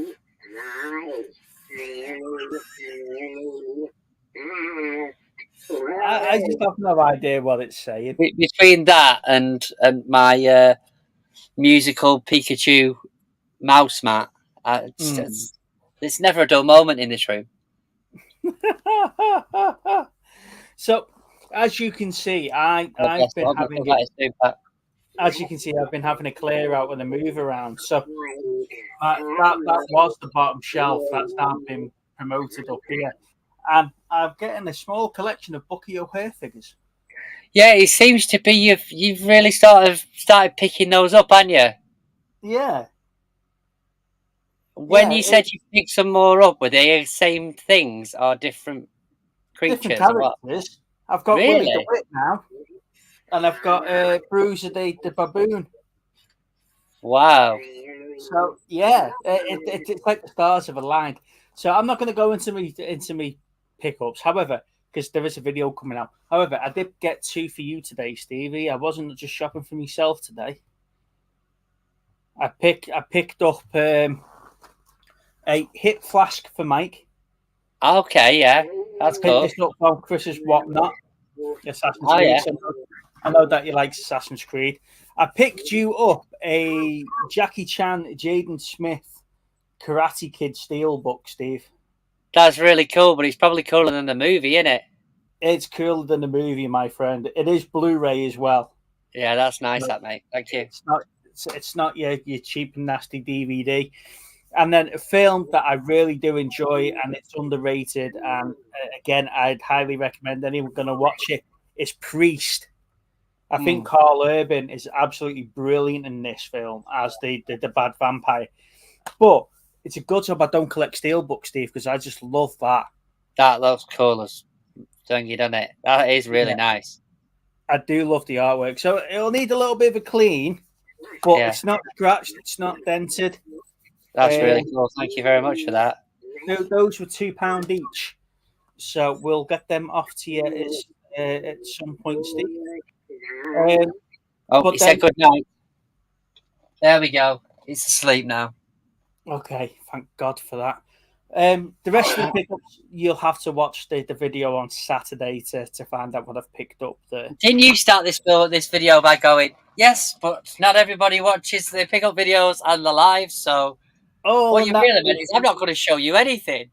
I just have no idea what it's saying. Between that and my musical Pikachu mouse mat, it's never a dull moment in this room. So, as you can see, I've been having a clear out and a move around. So that was the bottom shelf that's now been promoted up here. And I'm getting a small collection of Bucky O'Hare figures. Yeah, it seems to be you've really started picking those up, haven't you? Yeah. When you said you picked some more up, were they the same things or different creatures? Different characters. I've got Willie the Wit now, and I've got Bruiser the baboon. Wow. So yeah, it's like the stars have aligned. So I'm not going to go into me pickups. However, because there is a video coming out. However, I did get 2 for you today, Stevie. I wasn't just shopping for myself today. I picked up a hip flask for Mike. Okay, yeah, that's cool. Picked this up from Chris's Whatnot. Assassin's Creed. Yeah. So I know that you like Assassin's Creed. I picked you up a Jackie Chan, Jaden Smith, Karate Kid Steelbook, Steve. That's really cool, but it's probably cooler than the movie, isn't it? It's cooler than the movie, my friend. It is Blu-ray as well. Yeah, that's nice, mate. Thank you. It's not your cheap and nasty DVD. And then a film that I really do enjoy, and it's underrated, and again, I'd highly recommend anyone going to watch it, is Priest. I think Carl Urban is absolutely brilliant in this film as the bad vampire. But It's a good job I don't collect steelbooks, Steve, because I just love that. That looks cool as thing, you done it. That is really nice. I do love the artwork. So it'll need a little bit of a clean, but it's not scratched, it's not dented. That's really cool. Thank you very much for that. Those were £2 each. So we'll get them off to you at some point, Steve. He said good night. There we go. He's asleep now. Okay, thank God for that. The rest of the pickups, you'll have to watch the video on Saturday to find out what I've picked up there. Didn't you start this video by going, yes, but not everybody watches the pickup videos and the live, so what you really meant is I'm not going to show you anything.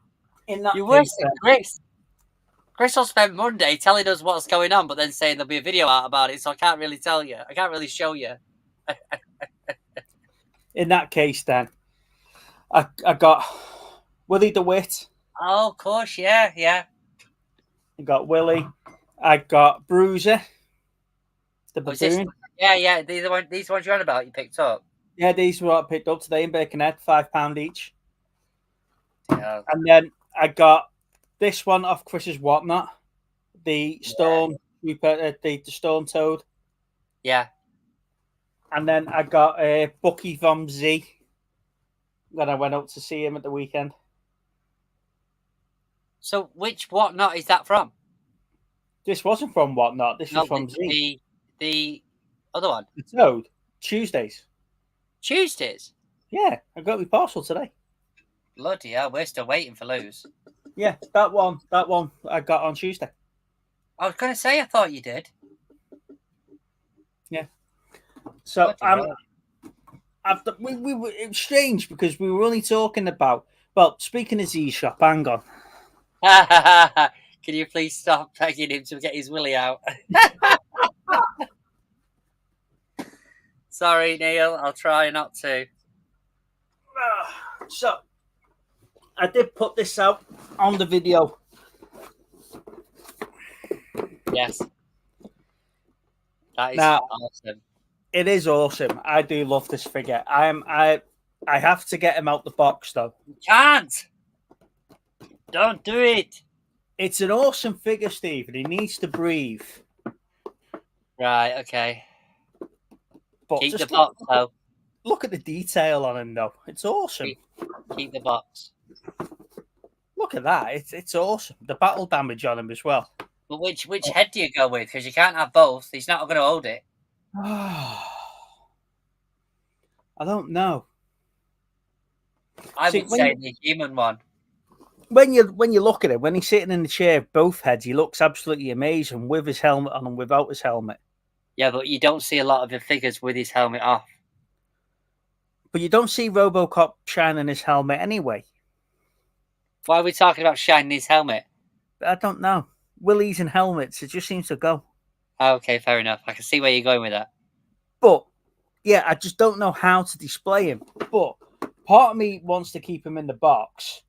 You're worse than Chris. Chris will spend Monday telling us what's going on, but then saying there'll be a video out about it, so I can't really tell you. I can't really show you. In that case, then, I got Willie DeWitt. Oh, of course, yeah. I got Willie. I got Bruiser. The baboon. Yeah. These ones you're on about, you picked up. Yeah, these were what I picked up today in Birkenhead, £5 each. Yeah. And then I got this one off Chris's Whatnot, the Storm the Storm Toad. Yeah. And then I got Bucky from Z when I went up to see him at the weekend. So which Whatnot is that from? This wasn't from Whatnot. This was from Z. The other one. The Toad. Tuesdays. Yeah, I got my parcel today. Bloody hell, we're still waiting for Lou's. Yeah, that one I got on Tuesday. I was going to say I thought you did. Yeah. So it was strange because we were only talking about. Well, speaking of Z Shop, hang on. Can you please stop begging him to get his willy out? Sorry, Neil. I'll try not to. So, I did put this out on the video. Yes. That is awesome. It is awesome. I do love this figure. I have to get him out the box, though. You can't. Don't do it. It's an awesome figure, Steve, and he needs to breathe. Right, okay. But keep the box, though. Look at the detail on him, though. It's awesome. Keep the box. Look at that. It's awesome. The battle damage on him as well. But which head do you go with? Because you can't have both. He's not going to hold it. I don't know. I would say the human one. When you look at it, when he's sitting in the chair, both heads, he looks absolutely amazing with his helmet on and without his helmet. Yeah, but you don't see a lot of the figures with his helmet off. But you don't see RoboCop shining his helmet anyway. Why are we talking about shining his helmet? I don't know. Willies and helmets, it just seems to go. Okay, fair enough. I can see where you're going with that. But, yeah, I just don't know how to display him. But part of me wants to keep him in the box.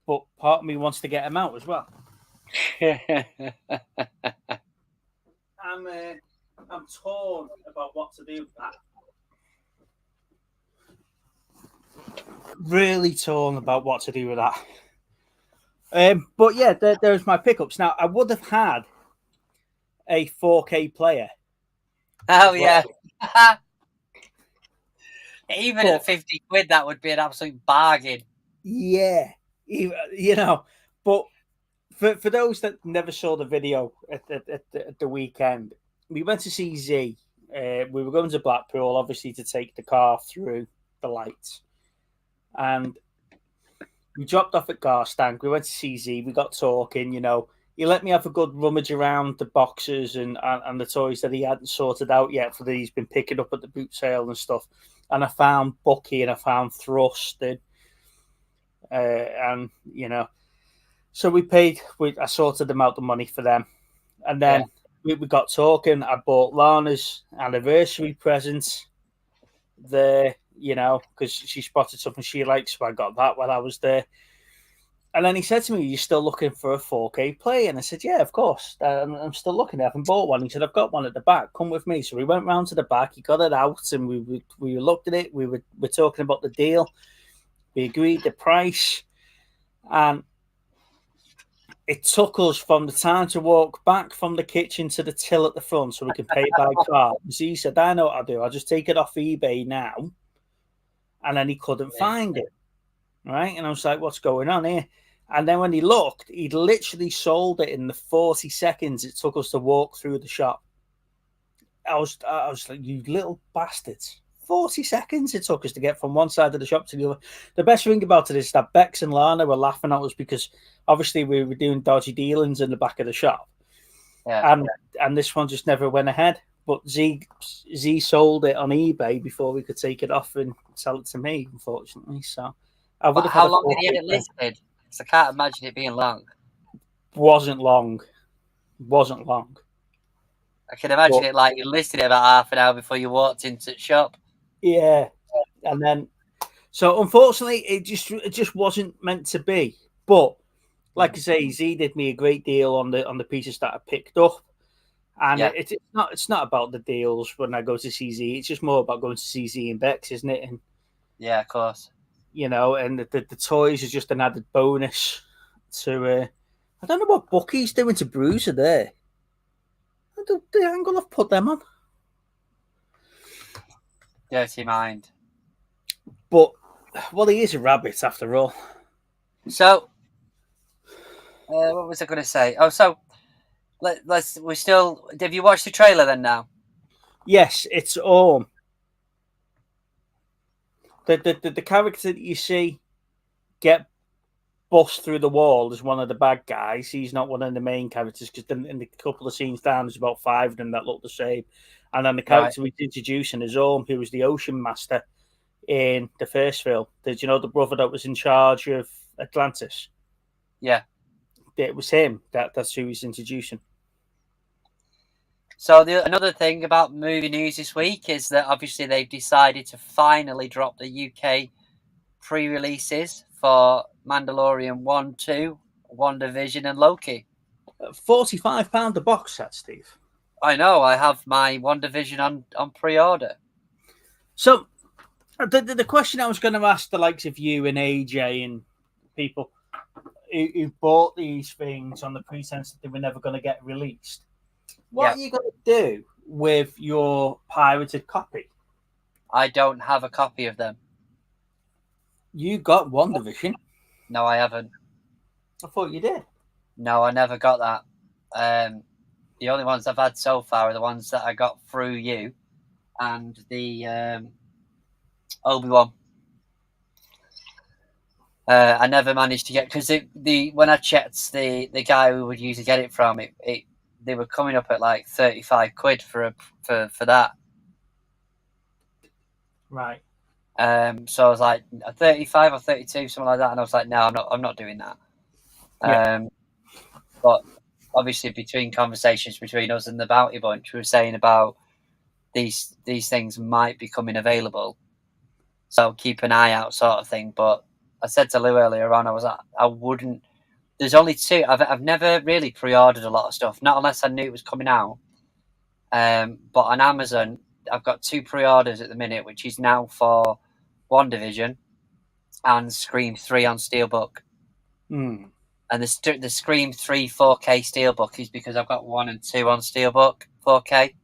But part of me wants to get him out as well. I'm torn about what to do with that. Really torn about what to do with that. But yeah, there's my pickups. Now, I would have had a 4K player. Oh, yeah. Even at 50 quid, that would be an absolute bargain. Yeah. You know, but for those that never saw the video at the weekend, we went to see Z. We were going to Blackpool, obviously, to take the car through the lights. And we dropped off at Garstank. We went to see Z. We got talking, you know. He let me have a good rummage around the boxes and the toys that he hadn't sorted out yet for that he's been picking up at the boot sale and stuff. And I found Bucky and I found Thrust and you know, so we paid. I sorted them out the money for them, and then we got talking. I bought Lana's anniversary present there, you know, because she spotted something she likes, so I got that while I was there. And then he said to me, "You're still looking for a 4K play?" And I said, "Yeah, of course. I'm still looking. I haven't bought one." He said, "I've got one at the back. Come with me." So we went round to the back. He got it out, and we looked at it. We were talking about the deal. We agreed the price, and it took us from the time to walk back from the kitchen to the till at the front so we can pay it by card. He said, I know what I'll do. I'll just take it off eBay now. And then he couldn't find it. Right. And I was like, what's going on here? And then when he looked, he'd literally sold it in the 40 seconds it took us to walk through the shop. I was like, you little bastards. 40 seconds it took us to get from one side of the shop to the other. The best thing about it is that Bex and Lana were laughing at us because obviously we were doing dodgy dealings in the back of the shop. Yeah. And this one just never went ahead. But Z sold it on eBay before we could take it off and sell it to me, unfortunately. So I would have. How long did he have it listed? Because I can't imagine it being long. Wasn't long. I can imagine it like you listed it about half an hour before you walked into the shop. Yeah, and then so unfortunately it just wasn't meant to be. But like I say, Z did me a great deal on the pieces that I picked up, and it's not about the deals when I go to CZ. It's just more about going to CZ and Bex, isn't it? And yeah, of course. You know, and the toys is just an added bonus to. I don't know what Bucky's doing to Bruiser there. The angle I've put them on. Dirty mind. But, well, he is a rabbit after all. So, what was I going to say? Oh, so have you watched the trailer then now? Yes, it's the character that you see get bust through the wall is one of the bad guys. He's not one of the main characters because in the couple of scenes down, there's about 5 of them that look the same. And then the character we're introducing is who was the Ocean Master in the first film. Did you know the brother that was in charge of Atlantis? Yeah. It was him. That's who he's introducing. So another thing about movie news this week is that obviously they've decided to finally drop the UK pre-releases for Mandalorian 1, 2, WandaVision and Loki. £45 a box set, Steve. I know, I have my WandaVision on pre-order. So, the question I was going to ask the likes of you and AJ and people who bought these things on the pretense that they were never going to get released, what are you going to do with your pirated copy? I don't have a copy of them. You got WandaVision? No, I haven't. I thought you did. No, I never got that. The only ones I've had so far are the ones that I got through you and the Obi-Wan. I never managed to get because when I checked the guy who would usually get it from they were coming up at like £35 for that. Right. So I was like 35 or 32, something like that, and I was like, no, I'm not doing that. Yeah. But obviously, between conversations between us and the Bounty Bunch, we were saying about these things might be coming available, so keep an eye out, sort of thing. But I said to Lou earlier on, I was like, I wouldn't. There's only 2. I've never really pre-ordered a lot of stuff, not unless I knew it was coming out. But on Amazon, I've got 2 pre-orders at the minute, which is now for WandaVision and Scream 3 on Steelbook. Mm. And the Scream 3 4K Steelbook is because I've got 1 and 2 on Steelbook 4K.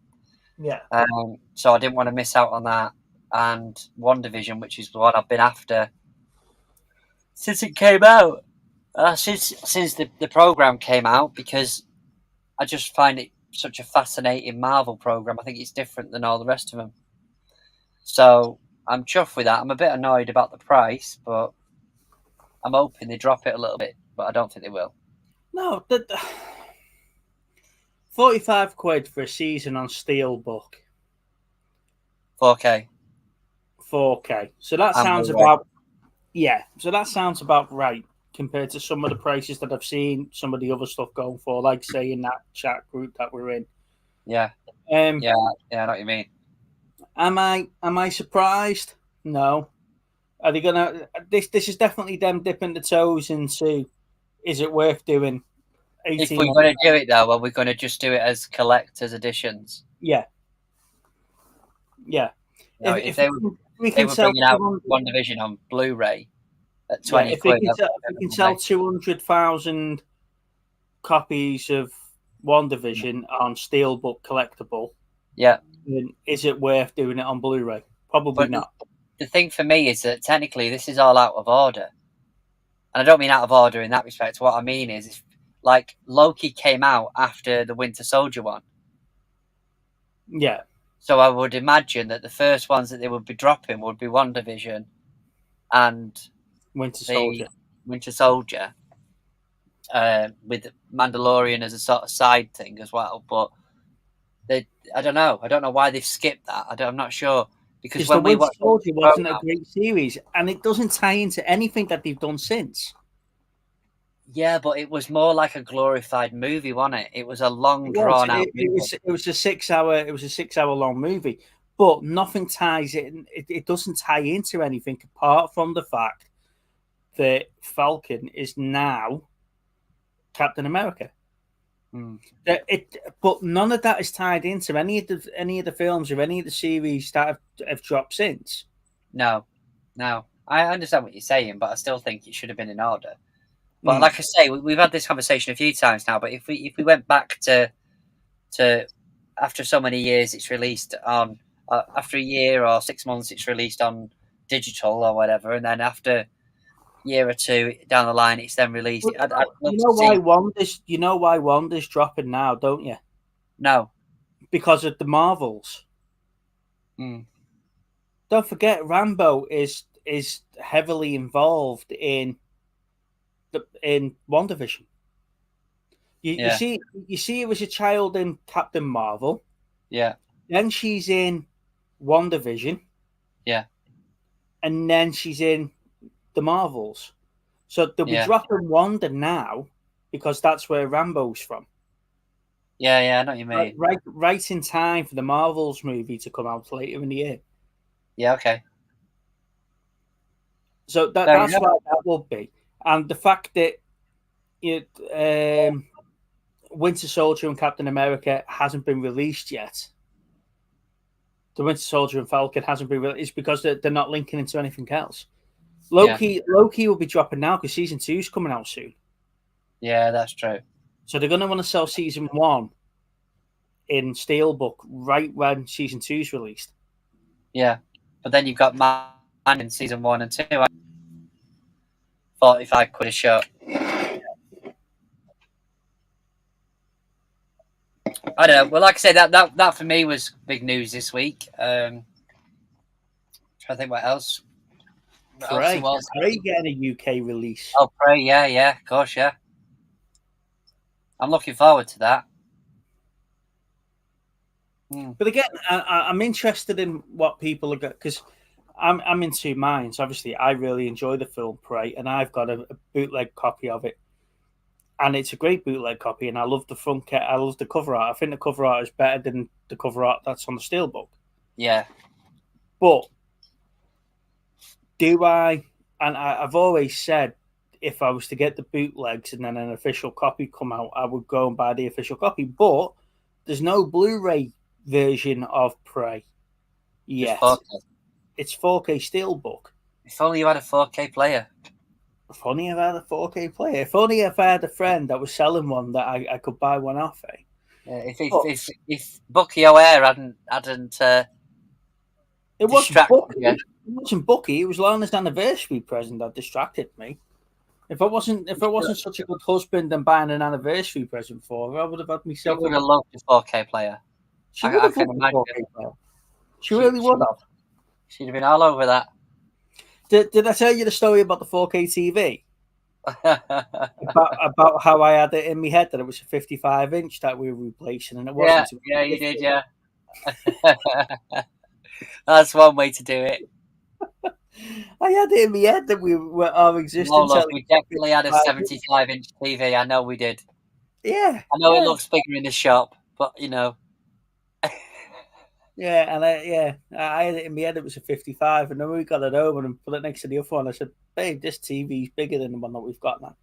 Yeah. So I didn't want to miss out on that. And WandaVision, which is what I've been after since it came out. Since the program came out, because I just find it such a fascinating Marvel program. I think it's different than all the rest of them. So I'm chuffed with that. I'm a bit annoyed about the price, but I'm hoping they drop it a little bit, but I don't think they will. No, £45 for a season on Steelbook. 4K. So that sounds about So that sounds about right compared to some of the prices that I've seen some of the other stuff going for, like say in that chat group that we're in. Yeah. I know what you mean. Am I surprised? No. Are they gonna? This is definitely them dipping the toes into. Is it worth doing? If we're going to do it though, are we going to just do it as collector's editions? Yeah. If they were bringing out WandaVision on Blu-ray, at 20 quid. If you can sell 200,000 copies of WandaVision on Steelbook collectible, then is it worth doing it on Blu-ray? Probably not. The thing for me is that technically this is all out of order. And I don't mean out of order in that respect. What I mean is, like, Loki came out after the Winter Soldier one. Yeah. So I would imagine that the first ones that they would be dropping would be WandaVision and Winter Soldier. With Mandalorian as a sort of side thing as well. But I don't know. I don't know why they've skipped that. I'm not sure. Because when the Winter Soldier wasn't a great series, and it doesn't tie into anything that they've done since. Yeah, but it was more like a glorified movie, wasn't it? It was a long, drawn out. It was a 6 hour. It was a 6 hour long movie, but nothing ties in. It doesn't tie into anything apart from the fact that Falcon is now Captain America. But none of that is tied into any of the films or any of the series that have dropped since. No, I understand what you're saying, but I still think it should have been in order. But like I say, we've had this conversation a few times now. But if we went back to after so many years, it's released on after a year or 6 months, it's released on digital or whatever, and then after a year or two down the line, it's then released. Why Wanda's dropping now, don't you? No, because of the Marvels. Don't forget, Rambo is heavily involved in WandaVision. You see, it was a child in Captain Marvel. Yeah. Then she's in WandaVision. Yeah. And then she's in the Marvels. So they'll be dropping Wanda now because that's where Rambo's from. Yeah, I know what you mean. Right in time for the Marvels movie to come out later in the year. Yeah, okay. So that's why that will be. And the fact that Winter Soldier and Captain America hasn't been released yet. The Winter Soldier and Falcon hasn't been released because they're not linking into anything else. Loki will be dropping now because season 2 is coming out soon. Yeah, that's true. So they're going to want to sell season 1 in Steelbook right when season 2 is released. Yeah, but then you've got Man in season 1 and 2. 45 quid a show. I don't know. Well, like I said, that for me was big news this week. Trying to think what else. Prey getting a UK release. Oh, Prey, yeah, of course, yeah. I'm looking forward to that. But again, I'm interested in what people are going, because I'm in two minds. Obviously, I really enjoy the film Prey, and I've got a bootleg copy of it, and it's a great bootleg copy. And I love the front kit. I love the cover art. I think the cover art is better than the cover art that's on the Steelbook. Yeah, but do I? And I've always said, if I was to get the bootlegs and then an official copy come out, I would go and buy the official copy. But there's no Blu-ray version of Prey yet. It's 4K Steelbook. If only you had a 4K player. If only I had a 4K player. If only if I had a friend that was selling one that I could buy one off. If Bucky O'Hare hadn't it wasn't Bucky. It wasn't Bucky. It was Lana's anniversary present that distracted me. If I wasn't such a good husband and buying an anniversary present for her, I would have had myself. She would have loved a 4K player. She would have loved a 4K player. She really would have. She'd have been all over that. Did I tell you the story about the 4K TV? about how I had it in my head that it was a 55-inch that we were replacing, and it wasn't. Yeah, you did, yeah. That's one way to do it. I had it in my head that our existence. We definitely had a 75-inch TV. I know we did. Yeah. I know it looks bigger in the shop, but you know. Yeah, and I had it in my head it was a 55, and then we got it home and put it next to the other one. I said, "Babe, this TV's bigger than the one that we've got now."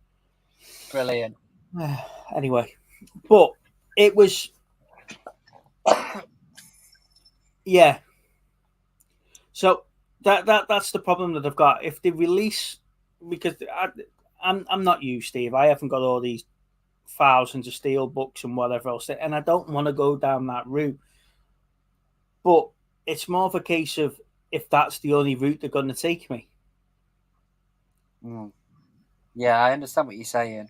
Brilliant. Anyway, but it was, yeah. So that's the problem that I've got. If they release because I'm not you, Steve. I haven't got all these thousands of steel books and whatever else, and I don't want to go down that route. But it's more of a case of if that's the only route they're going to take me. Yeah, I understand what you're saying.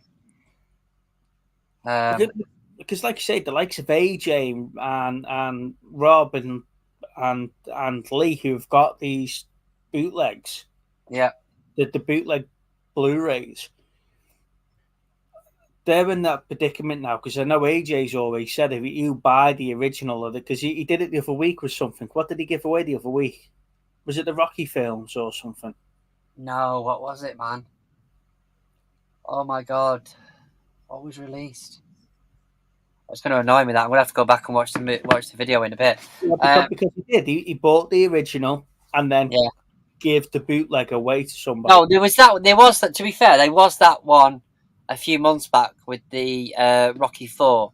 Because, like you say, the likes of AJ and Rob and Lee, who've got these bootlegs, yeah, the bootleg Blu-rays, they're in that predicament now. Because I know AJ's always said if you buy the original of it, because he did it the other week with something. What did he give away the other week? Was it the Rocky films or something? No, what was it, man? Oh my god, what was released? It's going to annoy me that I'm going to have to go back and watch the video in a bit. Yeah, because he did. He bought the original and then gave the bootleg away to somebody. No, there was that. To be fair, there was that one a few months back with the Rocky 4,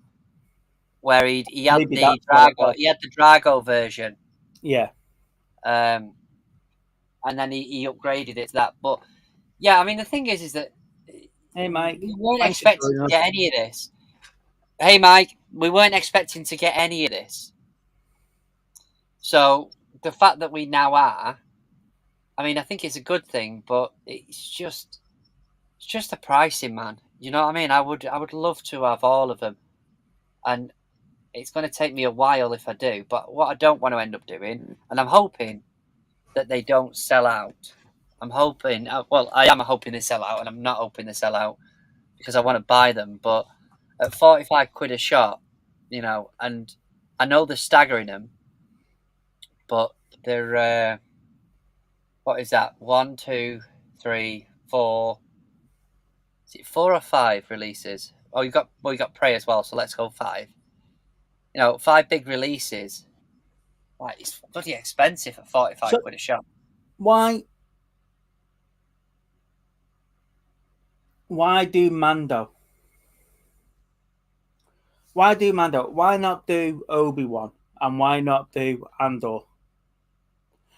where he had Maybe the that's Drago. He had the Drago version. Yeah. And then he upgraded it to that. But yeah, I mean the thing is that Hey, Mike. we weren't expecting to get any of this. Hey, Mike, we weren't expecting to get any of this. So the fact that we now are, I mean, I think it's a good thing, but it's just the pricing, man. You know what I mean? I would love to have all of them, and it's going to take me a while if I do. But what I don't want to end up doing, and I'm hoping that they don't sell out. I'm hoping. Well, I am hoping they sell out, and I'm not hoping they sell out because I want to buy them. But at 45 quid a shot, you know, and I know they're staggering them, but they're what is that? 1, 2, 3, 4. Is it 4 or 5 releases? Oh, you got Prey as well, so let's go 5. You know, 5 big releases. Like, it's bloody expensive at 45 quid a shot. Why do Mando? Why do Mando? Why not do Obi-Wan? And why not do Andor?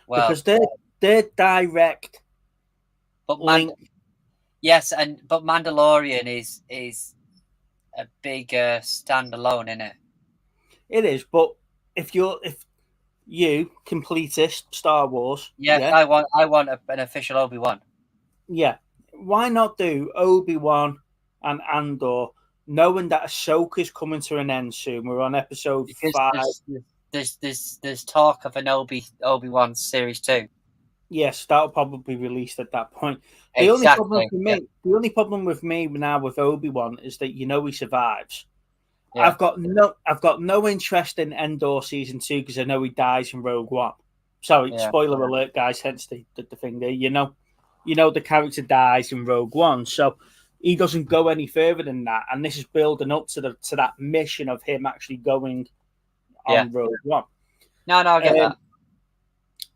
Well, because they're direct link. Yes, but Mandalorian is a big standalone, isn't it? It is, but if you completist Star Wars, I want an official Obi-Wan. Yeah, why not do Obi-Wan and Andor, knowing that Ahsoka's coming to an end soon? We're on episode 5. There's talk of an Obi-Wan series 2. Yes, that'll probably be released at that point. The only problem with me now with Obi-Wan is that he survives. Yeah. I've got no interest in Endor season 2 because I know he dies in Rogue One. Sorry, spoiler alert, guys. Hence the thing there. The character dies in Rogue One, so he doesn't go any further than that. And this is building up to that mission of him actually going on Rogue One. No, I get that.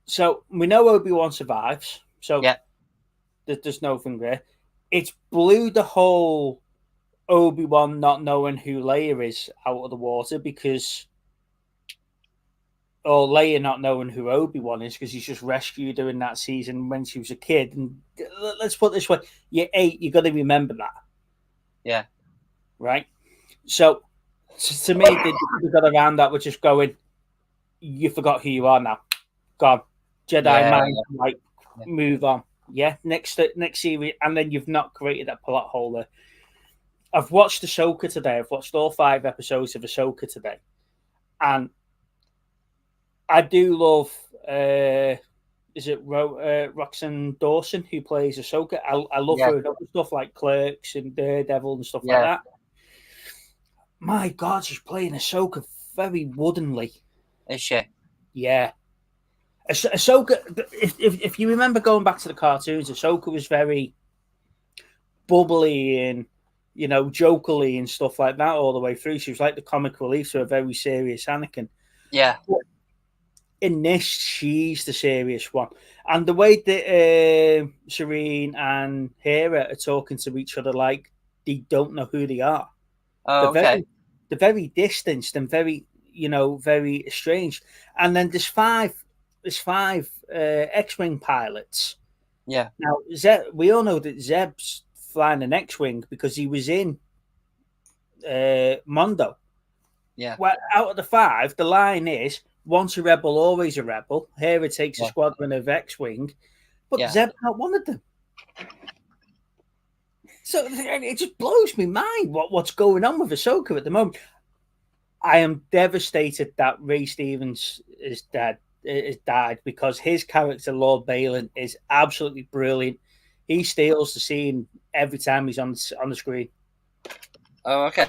So we know Obi-Wan survives. So there's nothing there. It's blew the whole Obi-Wan not knowing who Leia is out of the water or Leia not knowing who Obi-Wan is because he's just rescued her in that season when she was a kid. And let's put it this way, you're 8, you got to remember that. Yeah. Right? So to me, they got around that with just going, you forgot who you are now. Gone. Jedi mind, move on. Yeah, next series, and then you've not created that plot hole there. I've watched Ahsoka today. I've watched all 5 episodes of Ahsoka today, and I do love. Is it Roxanne Dawson who plays Ahsoka? I love her and other stuff like Clerks and Daredevil and stuff like that. My God, she's playing Ahsoka very woodenly. Is she? Yeah. Ahsoka, if you remember going back to the cartoons, Ahsoka was very bubbly and, jokily and stuff like that all the way through. She was like the comic relief to a very serious Anakin. Yeah. But in this, she's the serious one. And the way that Serene and Hera are talking to each other like they don't know who they are. Oh, they're very distanced and very, very estranged. And then there's five X-Wing pilots Yeah. Now, Zeb, we all know that Zeb's flying an X-wing because he was in Mondo. Yeah. Well, out of the 5, the line is once a rebel, always a rebel. Hera takes a squadron of X-wing, but Zeb's not one of them. So it just blows me mind what's going on with Ahsoka at the moment. I am devastated that Ray Stevens is dead. Is died because his character Lord Balin is absolutely brilliant. He steals the scene every time he's on the screen. Oh, okay.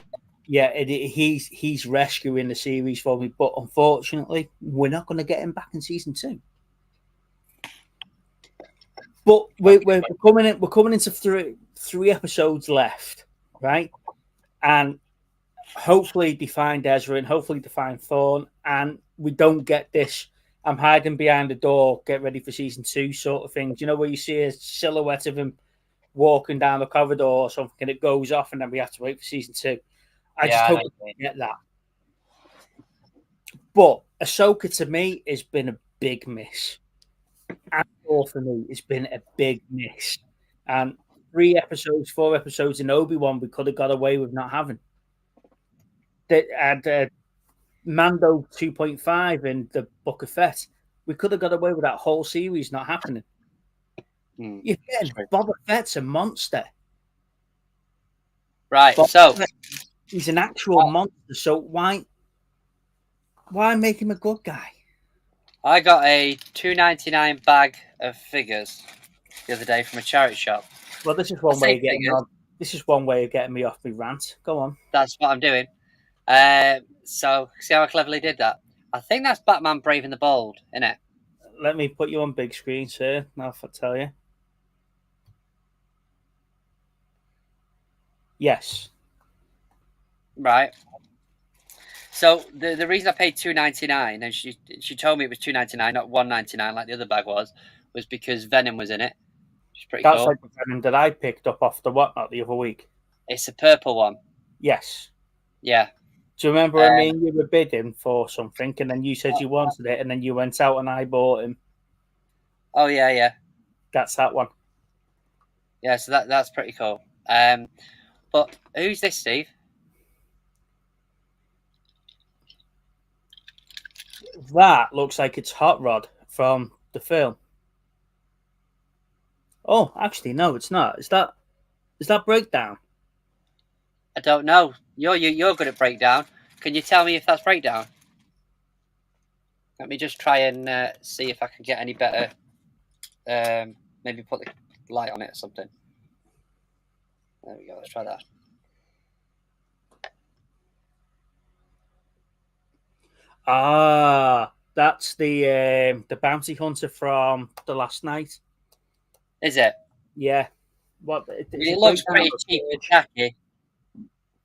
Yeah, he's rescuing the series for me, but unfortunately, we're not going to get him back in season 2. But we're coming into three episodes left, right? And hopefully they find Ezra and hopefully they find Thorn, and we don't get this I'm hiding behind the door, get ready for season 2 sort of thing. Do you know where you see a silhouette of him walking down the corridor or something and it goes off and then we have to wait for season 2? I just hope we get that. But Ahsoka to me has been a big miss. Andor for me has been a big miss. And 4 episodes in Obi-Wan we could have got away with not having. And Mando 2.5 in the Book of Fett, we could have got away with that whole series not happening. Again, Boba Fett's a monster. Right, so he's an actual monster. So why make him a good guy? I got a $2.99 bag of figures the other day from a charity shop. Well, this is one way of getting me off my rant. Go on. That's what I'm doing. So see how I cleverly did that? I think that's Batman Brave and the Bold, isn't it? Let me put you on big screen, sir. Now if I tell you. Yes. Right. So the reason I paid $2.99, and she told me it was $2.99, not $1.99 like the other bag was because Venom was in it. Which is pretty cool. That's like the Venom that I picked up off the whatnot the other week. It's a purple one. Yes. Yeah. Do you remember I mean you were bidding for something and then you said you wanted it and then you went out and I bought him? Oh yeah. That's that one. Yeah, so that's pretty cool. But who's this, Steve? That looks like it's Hot Rod from the film. Oh, actually, no, it's not. Is that Breakdown? I don't know. You're good at Breakdown. Can you tell me if that's Breakdown? Let me just try and see if I can get any better. Maybe put the light on it or something. There we go. Let's try that. Ah, that's the bounty hunter from the last night. Is it? Yeah. What? It looks pretty cheap and tacky.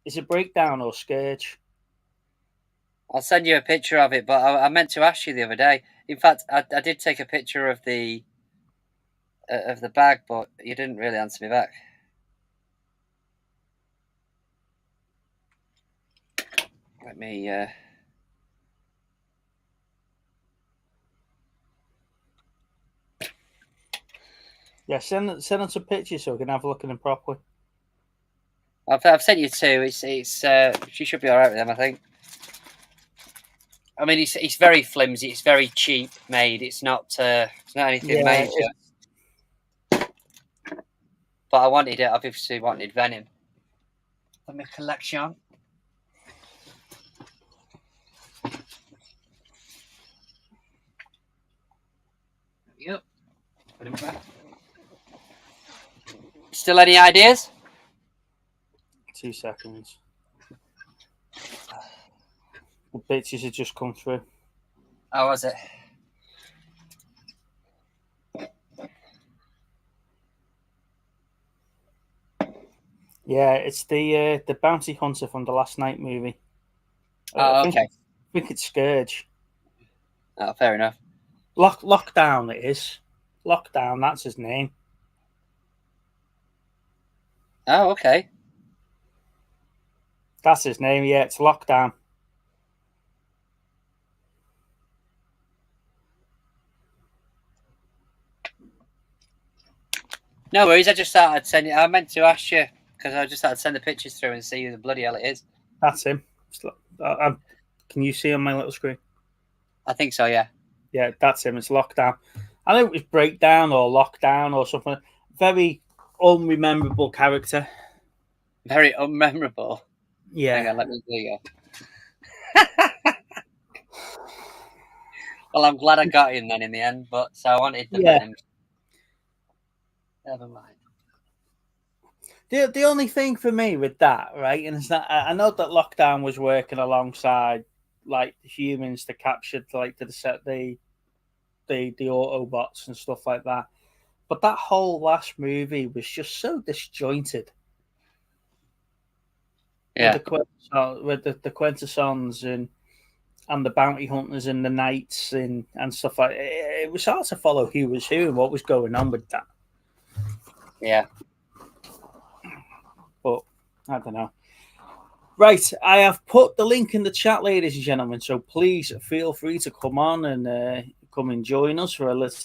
Is it Breakdown or Scourge? I'll send you a picture of it, but I meant to ask you the other day. In fact, I did take a picture of the bag, but you didn't really answer me back. Let me. Yeah, send us some pictures so we can have a look at them properly. I've sent you 2. She should be all right with them, I think. I mean, it's very flimsy. It's very cheap made. It's not anything major. But I wanted it. Obviously, wanted Venom. Let me collection. Yep. Put him back. Still any ideas? 2 seconds. The pictures have just come through. How was it? Yeah, it's the bounty hunter from the Last Night movie. Oh, okay. I think it's Scourge. Oh, fair enough. Lockdown it is. Lockdown, that's his name. Oh, okay. That's his name, yeah, it's Lockdown. No worries. I just thought I'd send it. I meant to ask you because I just thought I'd send the pictures through and see who the bloody hell it is. That's him. Can you see on my little screen? I think so. Yeah. Yeah, that's him. It's Lockdown. I think it was Breakdown or Lockdown or something. Very unrememberable character. Very unmemorable. Yeah. Hang on, let me see. Well, I'm glad I got him then in the end, but so I wanted the Venom. Never mind. The only thing for me with that, right, and it's that I know that Lockdown was working alongside like the humans to capture like to set the Autobots and stuff like that. But that whole last movie was just so disjointed. Yeah. With the Quintessons and the bounty hunters and the knights and stuff like it. It was hard to follow who was who and what was going on with that. Yeah. But I don't know. Right, I have put the link in the chat, ladies and gentlemen. So please feel free to come on and come and join us for a little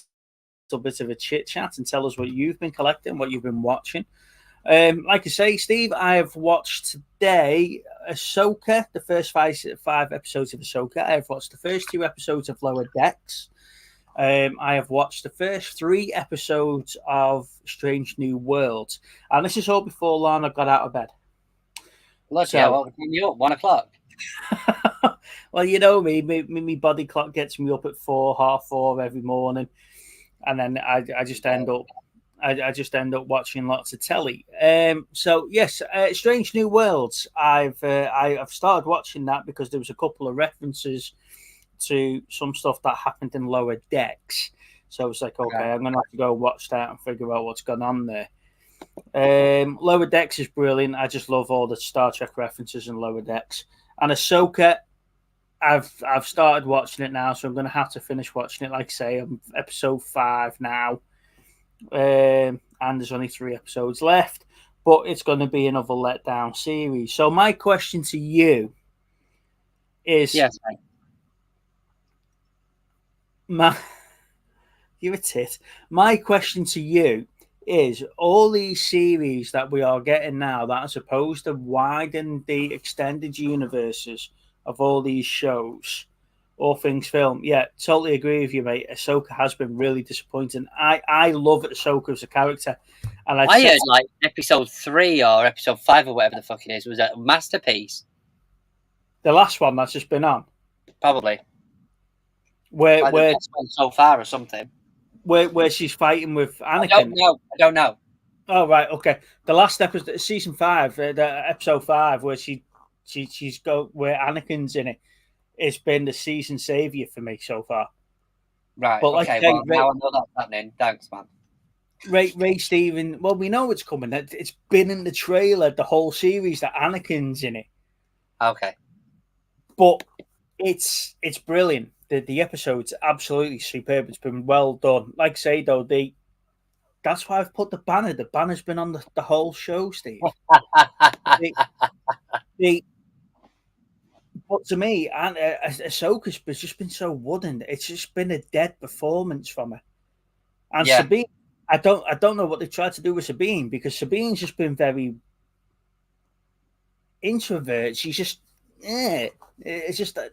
bit of a chit chat and tell us what you've been collecting, what you've been watching. Like I say, Steve, I have watched today Ahsoka, the first five episodes of Ahsoka. I have watched the first 2 episodes of Lower Decks. I have watched the first 3 episodes of Strange New Worlds. And this is all before Lana got out of bed. Look, so, yeah, well, you up 1 o'clock. Well, you know me, my body clock gets me up at 4, 3:30 every morning, and then I just end up watching lots of telly. So yes, Strange New Worlds. I've started watching that because there was a couple of references to some stuff that happened in Lower Decks. So it's like, okay, I'm gonna have to go watch that and figure out what's going on there. Lower Decks is brilliant. I just love all the Star Trek references in Lower Decks. And Ahsoka, I've started watching it now, so I'm going to have to finish watching it. Like I say, I'm episode 5 now, and there's only 3 episodes left. But it's going to be another letdown series. So my question to you is, yes, you're a tit. My question to you is all these series that we are getting now that are supposed to widen the extended universes of all these shows, all things film. Yeah, totally agree with you, mate. Ahsoka has been really disappointing. I love Ahsoka as a character. And I heard like episode 3 or episode 5 or whatever the fuck it is was a masterpiece. The last one that's just been on? Probably. Where the best one so far or something. Where she's fighting with Anakin. I don't know. Oh right, okay. The last episode, season 5, episode 5, where she's go where Anakin's in it. It's been the season savior for me so far. Right. But okay. Well, now I know that's happening. Thanks, man. Ray Steven. Well, we know it's coming. It's been in the trailer the whole series that Anakin's in it. Okay. But it's brilliant. The episode's absolutely superb. It's been well done. Like I say though, that's why I've put the banner. The banner's been on the whole show, Steve. But to me, Ahsoka's just been so wooden. It's just been a dead performance from her. And Sabine, I don't know what they tried to do with Sabine, because Sabine's just been very introvert. She's just, it's just that,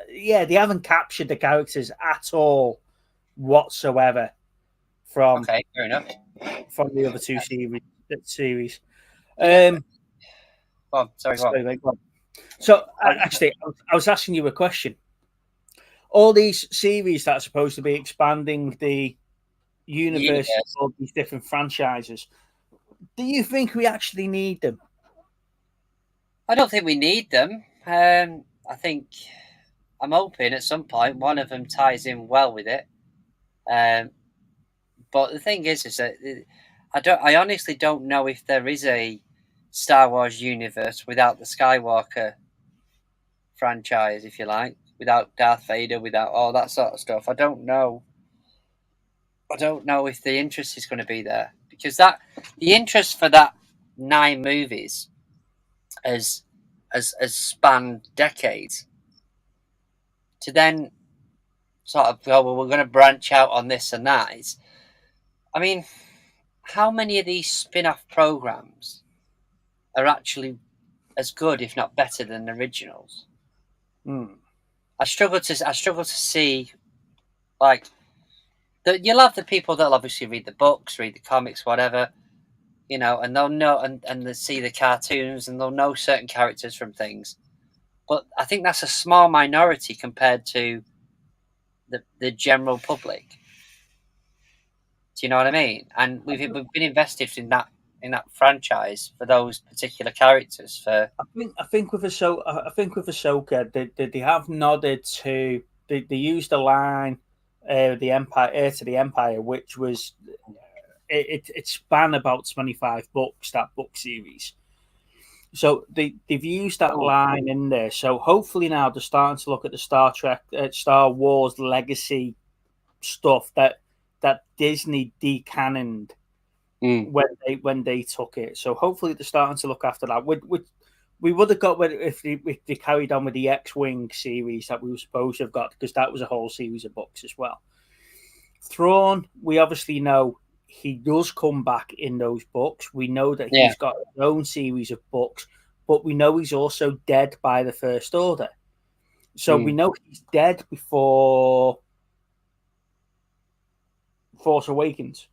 they haven't captured the characters at all whatsoever from fair enough. From the other 2 series. Sorry. So actually, I was asking you a question. All these series that are supposed to be expanding the universe of all these different franchises, do you think we actually need them? I don't think we need them. I think I'm hoping at some point one of them ties in well with it. But the thing is that I honestly don't know if there is a Star Wars universe without the Skywalker franchise, if you like, without Darth Vader, without all that sort of stuff. I don't know if the interest is going to be there, because the interest for that 9 movies has spanned decades. To then sort of go, well, we're going to branch out on this and that. I mean, how many of these spin-off programs are actually as good, if not better, than the originals? I struggle to see, like, you'll have the people that'll obviously read the books, read the comics, whatever, and they'll know and they see the cartoons and they'll know certain characters from things. But I think that's a small minority compared to the general public. Do you know what I mean? And we've been invested in that franchise for those particular characters for. I think with Ahsoka, they have nodded to they used a line, the Empire, Heir to the Empire, which was it span about 25 books, that book series. So they've used that line in there. So hopefully now they're starting to look at the Star Wars legacy stuff that Disney decannoned when they took it. So hopefully they're starting to look after that. We would have got if they carried on with the X-Wing series that we were supposed to have got, because that was a whole series of books as well. Thrawn, we obviously know he does come back in those books. We know that he's got his own series of books, but we know he's also dead by the First Order. So we know he's dead before Force Awakens.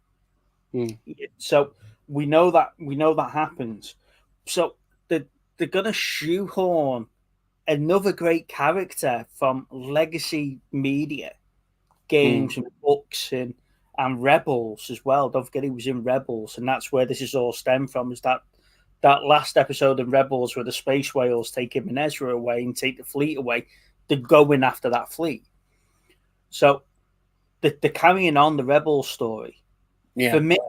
So we know that happens. So they're going to shoehorn another great character from legacy media, games and books and Rebels as well. Don't forget he was in Rebels, and that's where this is all stemmed from, is that last episode in Rebels where the space whales take him and Ezra away and take the fleet away. They're going after that fleet. So they're carrying on the Rebels story. Yeah. For me,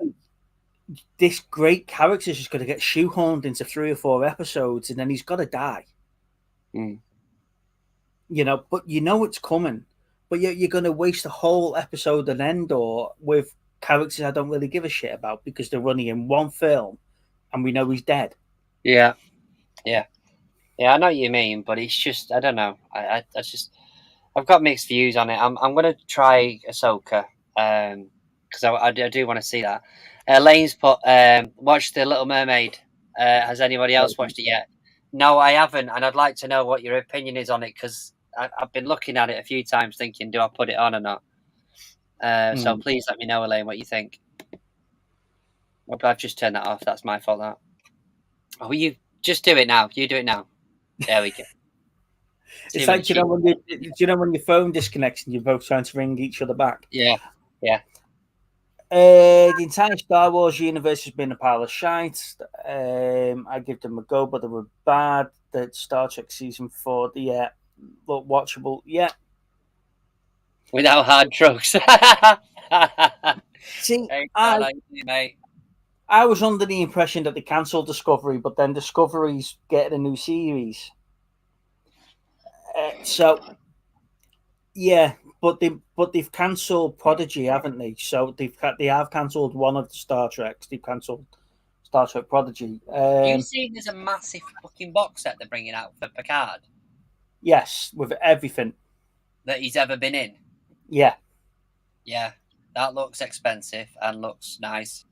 this great character is just going to get shoehorned into 3 or 4 episodes, and then he's got to die. But it's coming. But you're going to waste a whole episode on Endor with characters I don't really give a shit about because they're running in one film, and we know he's dead. Yeah. I know what you mean, but it's just, I don't know. I've got mixed views on it. I'm going to try Ahsoka because I do want to see that. Lane's put watch The Little Mermaid. Has anybody else watched it yet? No, I haven't, and I'd like to know what your opinion is on it, because I've been looking at it a few times thinking, do I put it on or not? So please let me know, Elaine, what you think. I've just turned that off. That's my fault, that. Oh, you just do it now. You do it now. There we go. It's like, when your phone disconnects and you're both trying to ring each other back? Yeah. The entire Star Wars universe has been a pile of shite. I give them a go, but they were bad. The Star Trek season 4, look watchable. Yeah. Without hard drugs. See, I like you, mate. I was under the impression that they cancelled Discovery, but then Discovery's getting a new series. But they've cancelled Prodigy, haven't they? So they have cancelled one of the Star Treks. They've cancelled Star Trek Prodigy. You see, there's a massive fucking box set they're bringing out for Picard. Yes, with everything that he's ever been in. Yeah, that looks expensive and looks nice.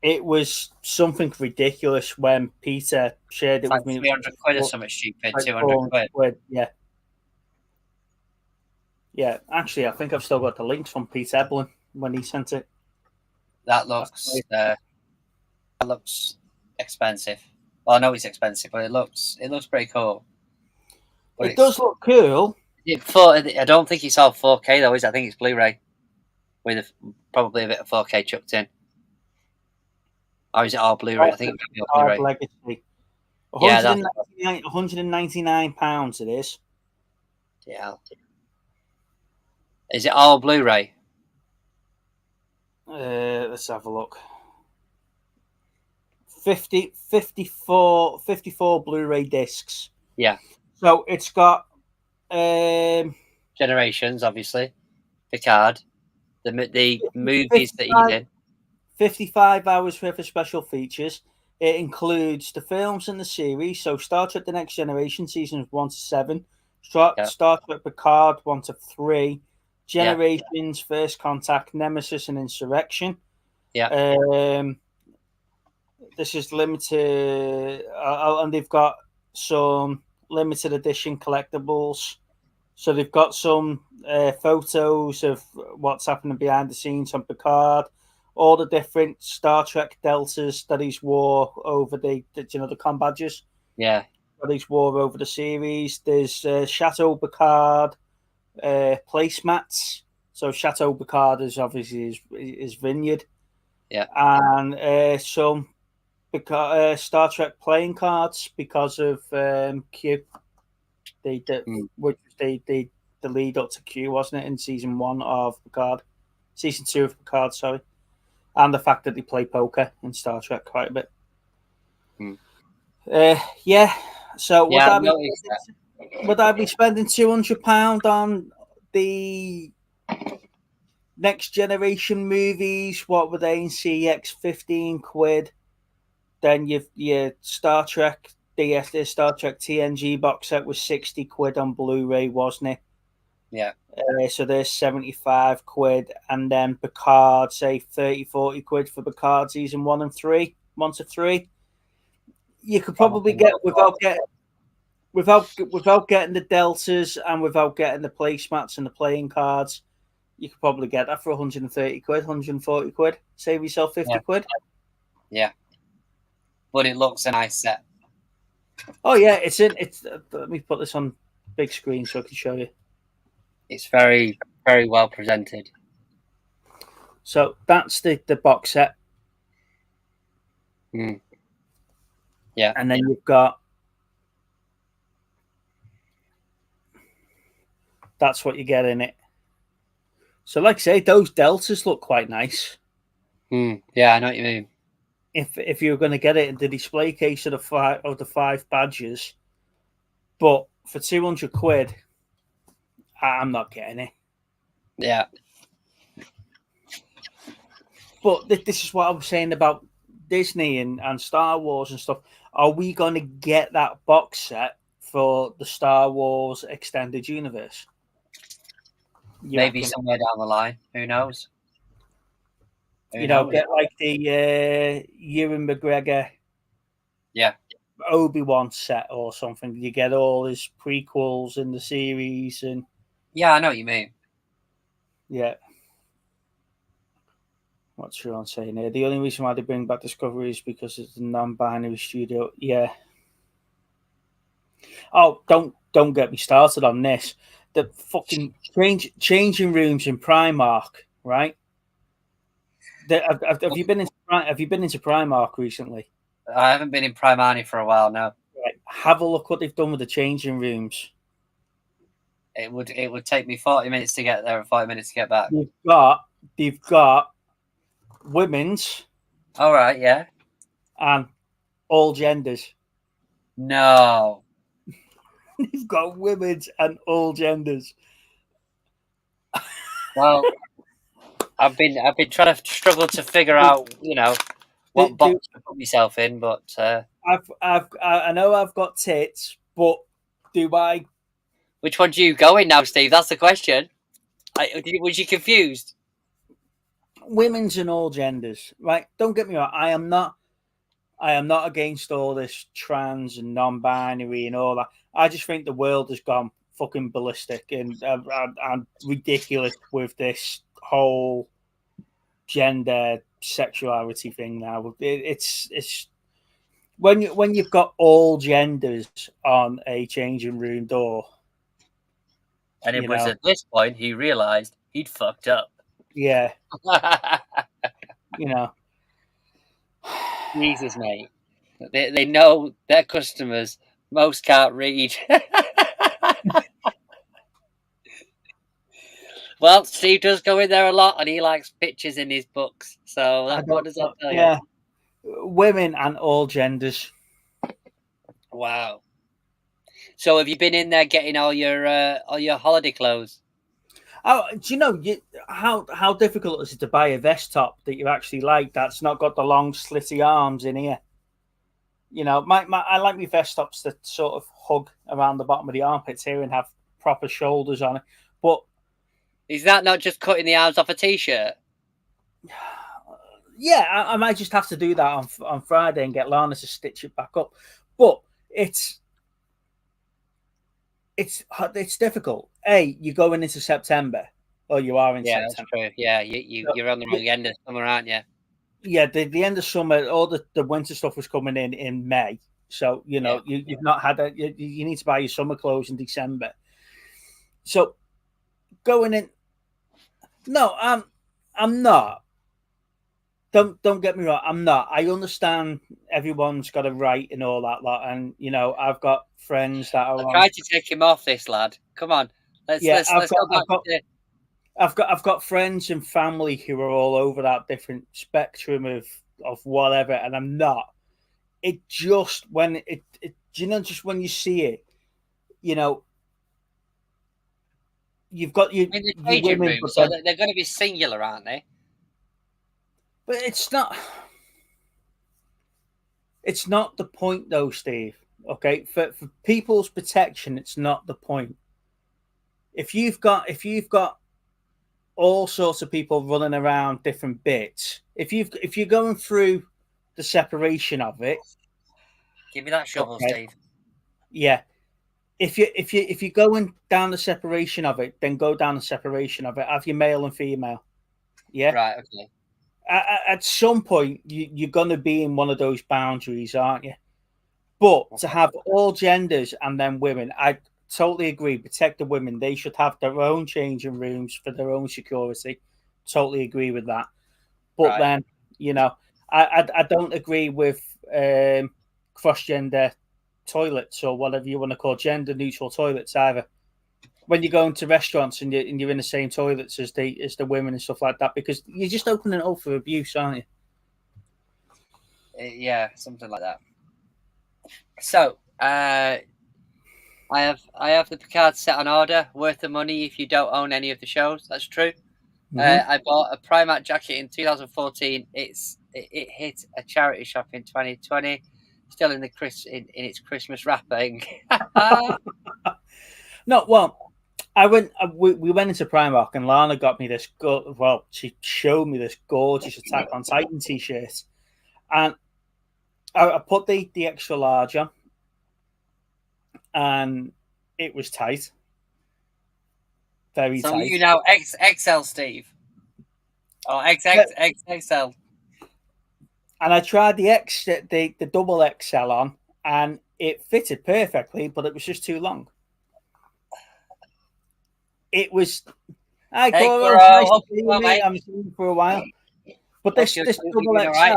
It was something ridiculous when Peter shared it with me. 300 quid or something stupid. 200 quid. Yeah. Actually, I think I've still got the links from Pete Eblin when he sent it. That looks expensive. Well, I know it's expensive, but it looks pretty cool. But it does look cool. I don't think it's all 4K though, is it? I think it's Blu-ray with probably a bit of 4K chucked in. Or is it all Blu-ray? I think it's all Blu-ray. Legacy. £199 it is. Yeah. Is it all Blu-ray? Let's have a look. 54 Blu-ray discs. Yeah. So it's got Generations, obviously. Picard. The movies that he did. 55 hours worth of special features. It includes the films and the series. So Star Trek The Next Generation, seasons 1 to 7. Star Trek Picard 1 to 3. Generations, First Contact, Nemesis, and Insurrection. Yeah. This is limited, and they've got some limited edition collectibles. So they've got some photos of what's happening behind the scenes on Picard, all the different Star Trek deltas that he's wore over the com badges. Yeah. That he's wore over the series. There's Chateau Picard placemats. So Chateau Picard is obviously his vineyard. Yeah. And some Star Trek playing cards because of Q. Which the lead up to Q, wasn't it, in season 1 of Picard, season 2 of Picard, sorry, and the fact that they play poker in Star Trek quite a bit. Yeah. So would I be spending £200 on the next generation movies? What were they in CX? £15. Then you've your Star Trek. The Star Trek TNG box set was £60 on Blu-ray, wasn't it? Yeah. So there's £75, and then Picard, say 30-40 quid for Picard season 1 and 3, 1 to 3. You could probably get without getting the deltas and without getting the placemats and the playing cards. You could probably get that for 130 quid, 140 quid. Save yourself 50 quid. Yeah. But it looks a nice set. Oh yeah, it's let me put this on big screen so I can show you. It's very, very well presented. So that's the box set. Yeah. And then you've got, that's what you get in it. So like I say, those deltas look quite nice. Yeah, I know what you mean. If you were going to get it in the display case of the five badges, but for 200 quid, I'm not getting it. Yeah. But this is what I was saying about Disney and Star Wars and stuff. Are we going to get that box set for the Star Wars extended universe? Maybe somewhere down the line. Who knows? Get like the Ewan McGregor, Obi-Wan set or something. You get all his prequels in the series, and yeah, I know what you mean. Yeah. What's Sean saying here? The only reason why they bring back Discovery is because it's a non-binary studio. Yeah. Oh, don't get me started on this. The fucking changing rooms in Primark, right? Have you been into Primark recently? I haven't been in Primani for a while now. Right. Have a look what they've done with the changing rooms. It would take me 40 minutes to get there and 40 minutes to get back. They've got women's. All right, yeah. And all genders. No. They've got women's and all genders. Well, I've been trying to struggle to figure out, what box to put myself in, but I know I've got tits, but do I? Which one do you go in now, Steve? That's the question. Was you confused? Women's and all genders, right? Don't get me wrong. I am not against all this trans and non-binary and all that. I just think the world has gone fucking ballistic and ridiculous with this whole gender sexuality thing now. It's when you've got all genders on a changing room door. And it was at this point he realized he'd fucked up. Yeah. Jesus, mate. They know their customers most can't read. Well, Steve does go in there a lot and he likes pictures in his books. So what does that tell you? Yeah. Women and all genders. Wow. So have you been in there getting all your holiday clothes? Oh, do you know how difficult is it to buy a vest top that you actually like that's not got the long slitty arms in here? I like my vest tops that sort of hug around the bottom of the armpits here and have proper shoulders on it. But is that not just cutting the arms off a t-shirt? Yeah, I might just have to do that on Friday and get Lana to stitch it back up. But it's difficult. You're going into September, or you are in Yeah, that's September. true. Yeah, you're on the wrong end of summer, aren't you? Yeah, the end of summer, all the winter stuff was coming in May. So you've not had that. You need to buy your summer clothes in December. So going in, no, I'm not. Don't get me wrong. I'm not. I understand everyone's got a right and all that lot, and I've got friends that are I on. tried to take him off this lad. Come on, let's Yeah, let's let's go back to. I've got friends and family who are all over that different spectrum of whatever, and I'm not. It just when just when you see it, you've got I mean, the you changing women, rooms, but so then they're going to be singular, aren't they? but it's not. It's not the point, though, Steve. Okay, for people's protection, it's not the point. If you've got all sorts of people running around different bits, if you're going through the separation of it, Give me that shovel, okay, Steve. yeah. If you're going down the separation of it, then go down the separation of it. Have your male and female, yeah. Right. Okay. At some point, you're going to be in one of those boundaries, aren't you? But to have all genders and then women, I totally agree. Protect the women. They should have their own changing rooms for their own security. Totally agree with that. But Right. then, I don't agree with cross gender toilets or whatever you want to call gender neutral toilets either. When you go into restaurants and you're in the same toilets as the women and stuff like that, because you're just opening it up for abuse, aren't you? Yeah, something like that. So, I have the Picard set on order, worth the money if you don't own any of the shows. That's true. Mm-hmm. I bought a Primark jacket in 2014. It hit a charity shop in 2020. Still in in its Christmas wrapping. No, well, we went into Primark and Lana got me this. She showed me this gorgeous Attack on Titan t-shirt, and I put the extra large on, and it was tight, very So tight. you now XXL, Steve, or XXXXL. And I tried the double XL on, and it fitted perfectly, but it was just too long. It was. Hi, Hey, Cora. Coro, Nice to hope see you're you, well, mate. mate. I haven't seen you for a while. But Hope this you're double doing all right.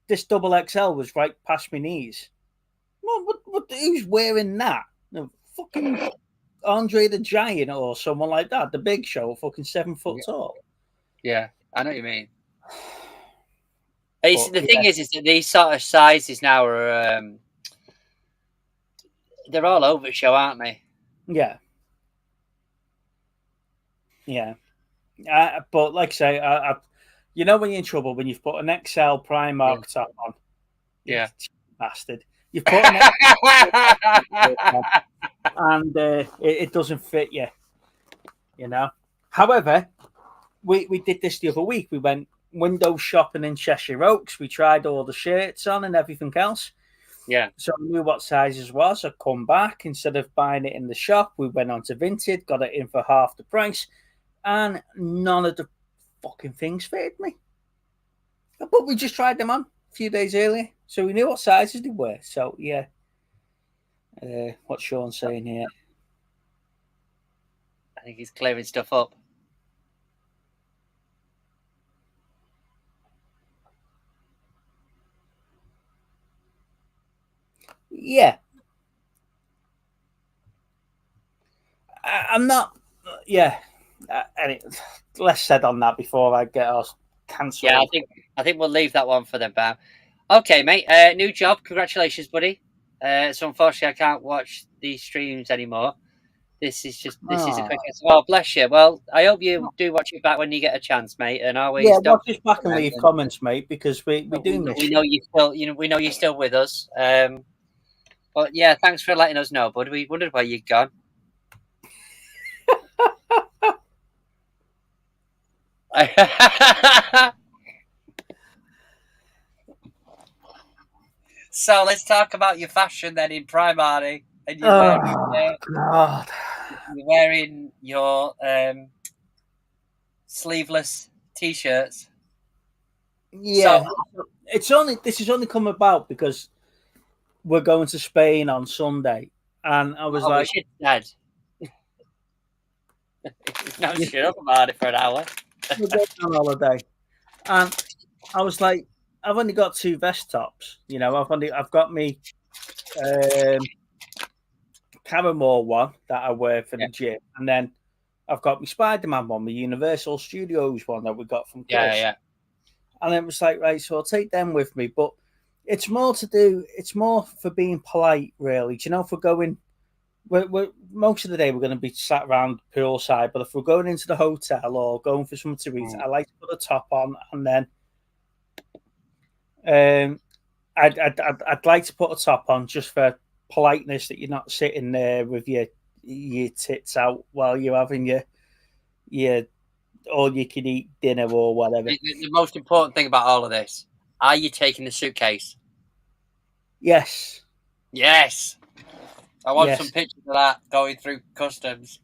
this double XL was right past my knees. What who's wearing that? No, fucking Andre the Giant or someone like that. The Big Show, fucking 7 foot tall. Yeah, I know what you mean. But, The thing is that these sort of sizes now are they're all over the show, aren't they? yeah. But like I say, when you're in trouble when you've put an XL Primark top on, Yeah. bastard. You've put an XL and it doesn't fit you. However, we did this the other week. We went window shopping in Cheshire Oaks. We tried all the shirts on and everything else. Yeah. So I knew what sizes was. I come back instead of buying it in the shop. We went on to Vinted, got it in for half the price, and none of the fucking things fitted me. But we just tried them on a few days earlier, so we knew what sizes they were. So yeah, what's Sean saying here? I think he's clearing stuff up. Yeah, I'm not. Yeah, less said on that before I get us cancelled. Yeah, I think we'll leave that one for them, Bam. Okay, mate. New job. Congratulations, buddy. So unfortunately, I can't watch these streams anymore. This is a quick. Oh, bless you. Well, I hope you do watch it back when you get a chance, mate. And always watch this back and leave comments, mate, because we do miss. We know you still. We know you're still with us. But yeah, thanks for letting us know, bud. We wondered where you'd gone. So let's talk about your fashion then in Primary. And God. you're wearing your sleeveless t-shirts. Yeah, So, this has only come about because we're going to Spain on Sunday, and I was oh, like, shit, Dad. No, shut up about it for an hour. we're going on holiday, and I was like, I've only got 2 vest tops. You know, I've got me Caramore one that I wear for the gym, and then I've got my Spider-Man one, my Universal Studios one that we got from Chris. Yeah. And it was like, right, so I'll take them with me. But it's more for being polite, really. Do you know, if we're going, we're most of the day we're going to be sat around poolside, but if we're going into the hotel or going for something to eat, I like to put a top on, and then I'd like to put a top on just for politeness, that you're not sitting there with your tits out while you're having your all you can eat dinner or whatever. The most important thing about all of this: are you taking the suitcase? Yes. Yes. I want some pictures of that going through customs.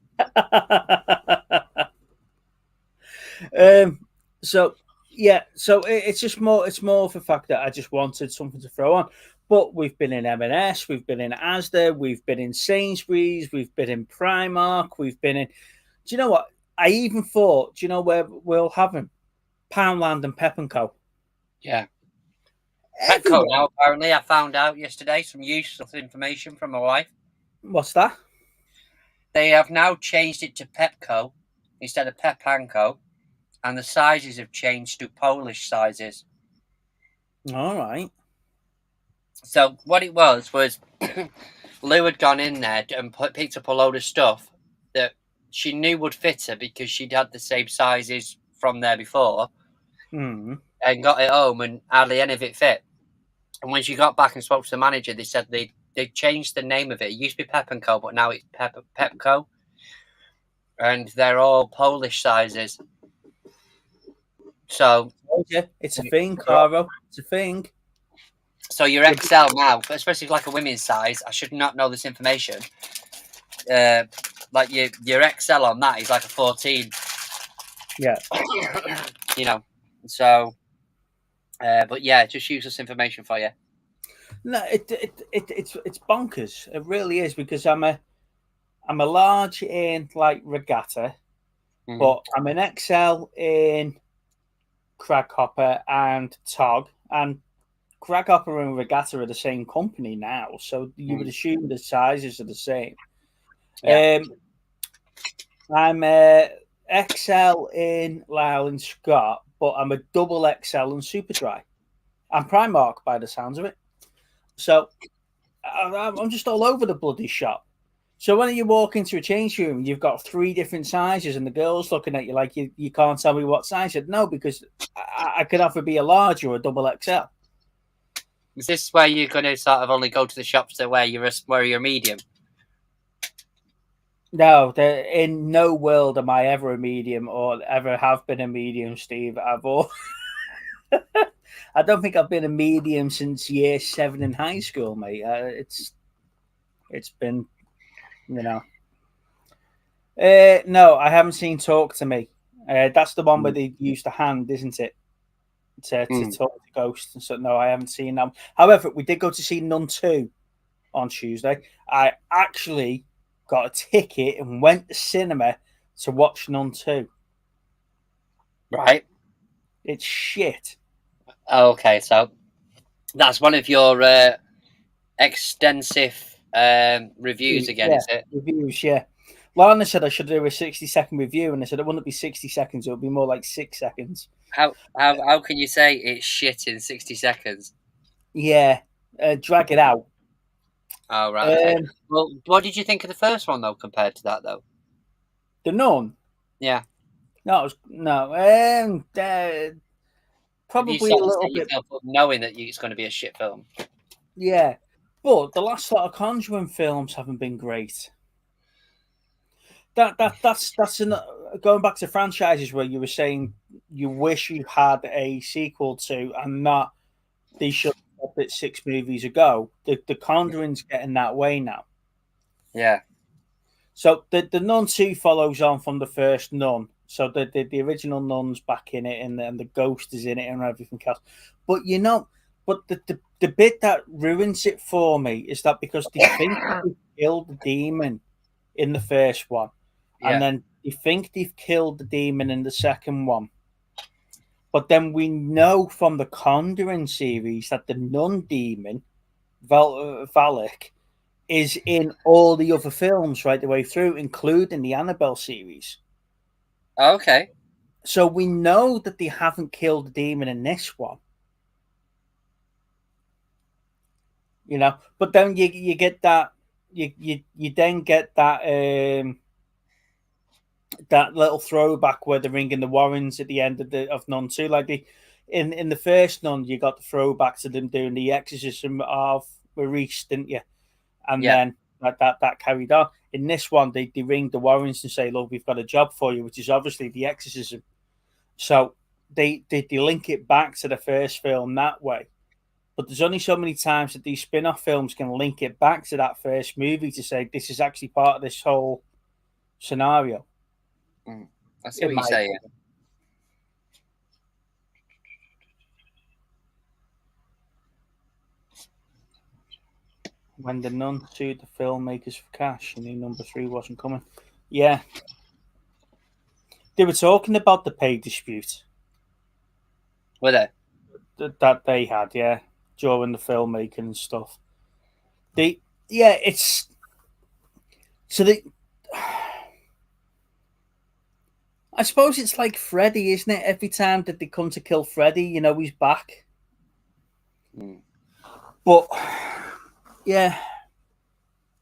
So it's more of the fact that I just wanted something to throw on. But we've been in M&S, we've been in Asda, we've been in Sainsbury's, we've been in Primark, we've been in. Do you know what? I even thought, do you know where we'll have them? Poundland and Pep and Co. Yeah. Petco now, apparently. I found out yesterday some useful information from my wife. What's that? They have now changed it to Pepco instead of Pep and Co. And the sizes have changed to Polish sizes. All right. So what it was Lou had gone in there and picked up a load of stuff that she knew would fit her because she'd had the same sizes from there before, and got it home and hardly any of it fit. And when she got back and spoke to the manager, they said they changed the name of it. It used to be Pep and Co, but now it's Pepco, and they're all Polish sizes. So it's a thing, Caro. It's a thing. So your XL now, especially like a women's size, I should not know this information. Like your XL on that is like a 14. Yeah. You know, so. But yeah, just use this information for you. No, it's bonkers. It really is, because I'm a large in like regatta, but I'm an XL in Crackhopper and Tog, and Crackhopper and Regatta are the same company now, so you would assume the sizes are the same. Yeah. I'm XL in Lyle and Scott, but I'm a double XL in Superdry. I'm Primark by the sounds of it. So I'm just all over the bloody shop. So when you walk into a change room, you've got 3 different sizes, and the girl's looking at you like you can't tell me what size. No, because I could either be a large or a double XL. Is this where you're going to sort of only go to the shops to where you're medium? No, in no world am I ever a medium or ever have been a medium, Steve. I don't think I've been a medium since year 7 in high school, mate. It's been, you know. No, I haven't seen Talk to Me. That's the one where they used a hand, isn't it? To talk to ghosts. So no, I haven't seen them. However, we did go to see Nun 2 on Tuesday. I actually got a ticket and went to cinema to watch Nun 2. Right. It's shit. Okay, so that's one of your extensive reviews again, is it? Reviews, yeah. Lana said I should do a 60-second review, and I said it wouldn't be 60 seconds, it would be more like 6 seconds. How can you say it's shit in 60 seconds? Yeah, drag it out. Oh, right. Okay. Well, what did you think of the first one, though, compared to that, though? The Nun? Yeah. No, probably a little bit. Knowing that it's going to be a shit film. Yeah, but the last lot of Conjuring films haven't been great. That's going back to franchises where you were saying you wish you had a sequel to, and not they should bit 6 movies ago. The Conjuring's getting that way now. Yeah. So the Nun 2 follows on from the first Nun. So the original Nun's back in it, and the ghost is in it, and everything else. But the bit that ruins it for me is that because they think they've killed the demon in the first one, and then they think they've killed the demon in the second one. But then we know from the Conjuring series that the Nun demon, Valak, is in all the other films right the way through, including the Annabelle series. Okay. So we know that they haven't killed the demon in this one. You know, but then you get that you then get that that little throwback where they're ringing the Warrens at the end of Nun 2. Like in the first Nun, you got the throwback to them doing the exorcism of Maurice, didn't you? And then that carried on. In this one, they ring the Warrens and say, "Look, we've got a job for you," which is obviously the exorcism. So they link it back to the first film that way. But there's only so many times that these spin-off films can link it back to that first movie to say this is actually part of this whole scenario. I see what you're saying. When the Nun sued the filmmakers for cash, and number 3 wasn't coming. Yeah. They were talking about the pay dispute. Were they? That they had, yeah, during the filmmaking and stuff. I suppose it's like Freddy, isn't it? Every time that they come to kill Freddy, you know, he's back. But yeah,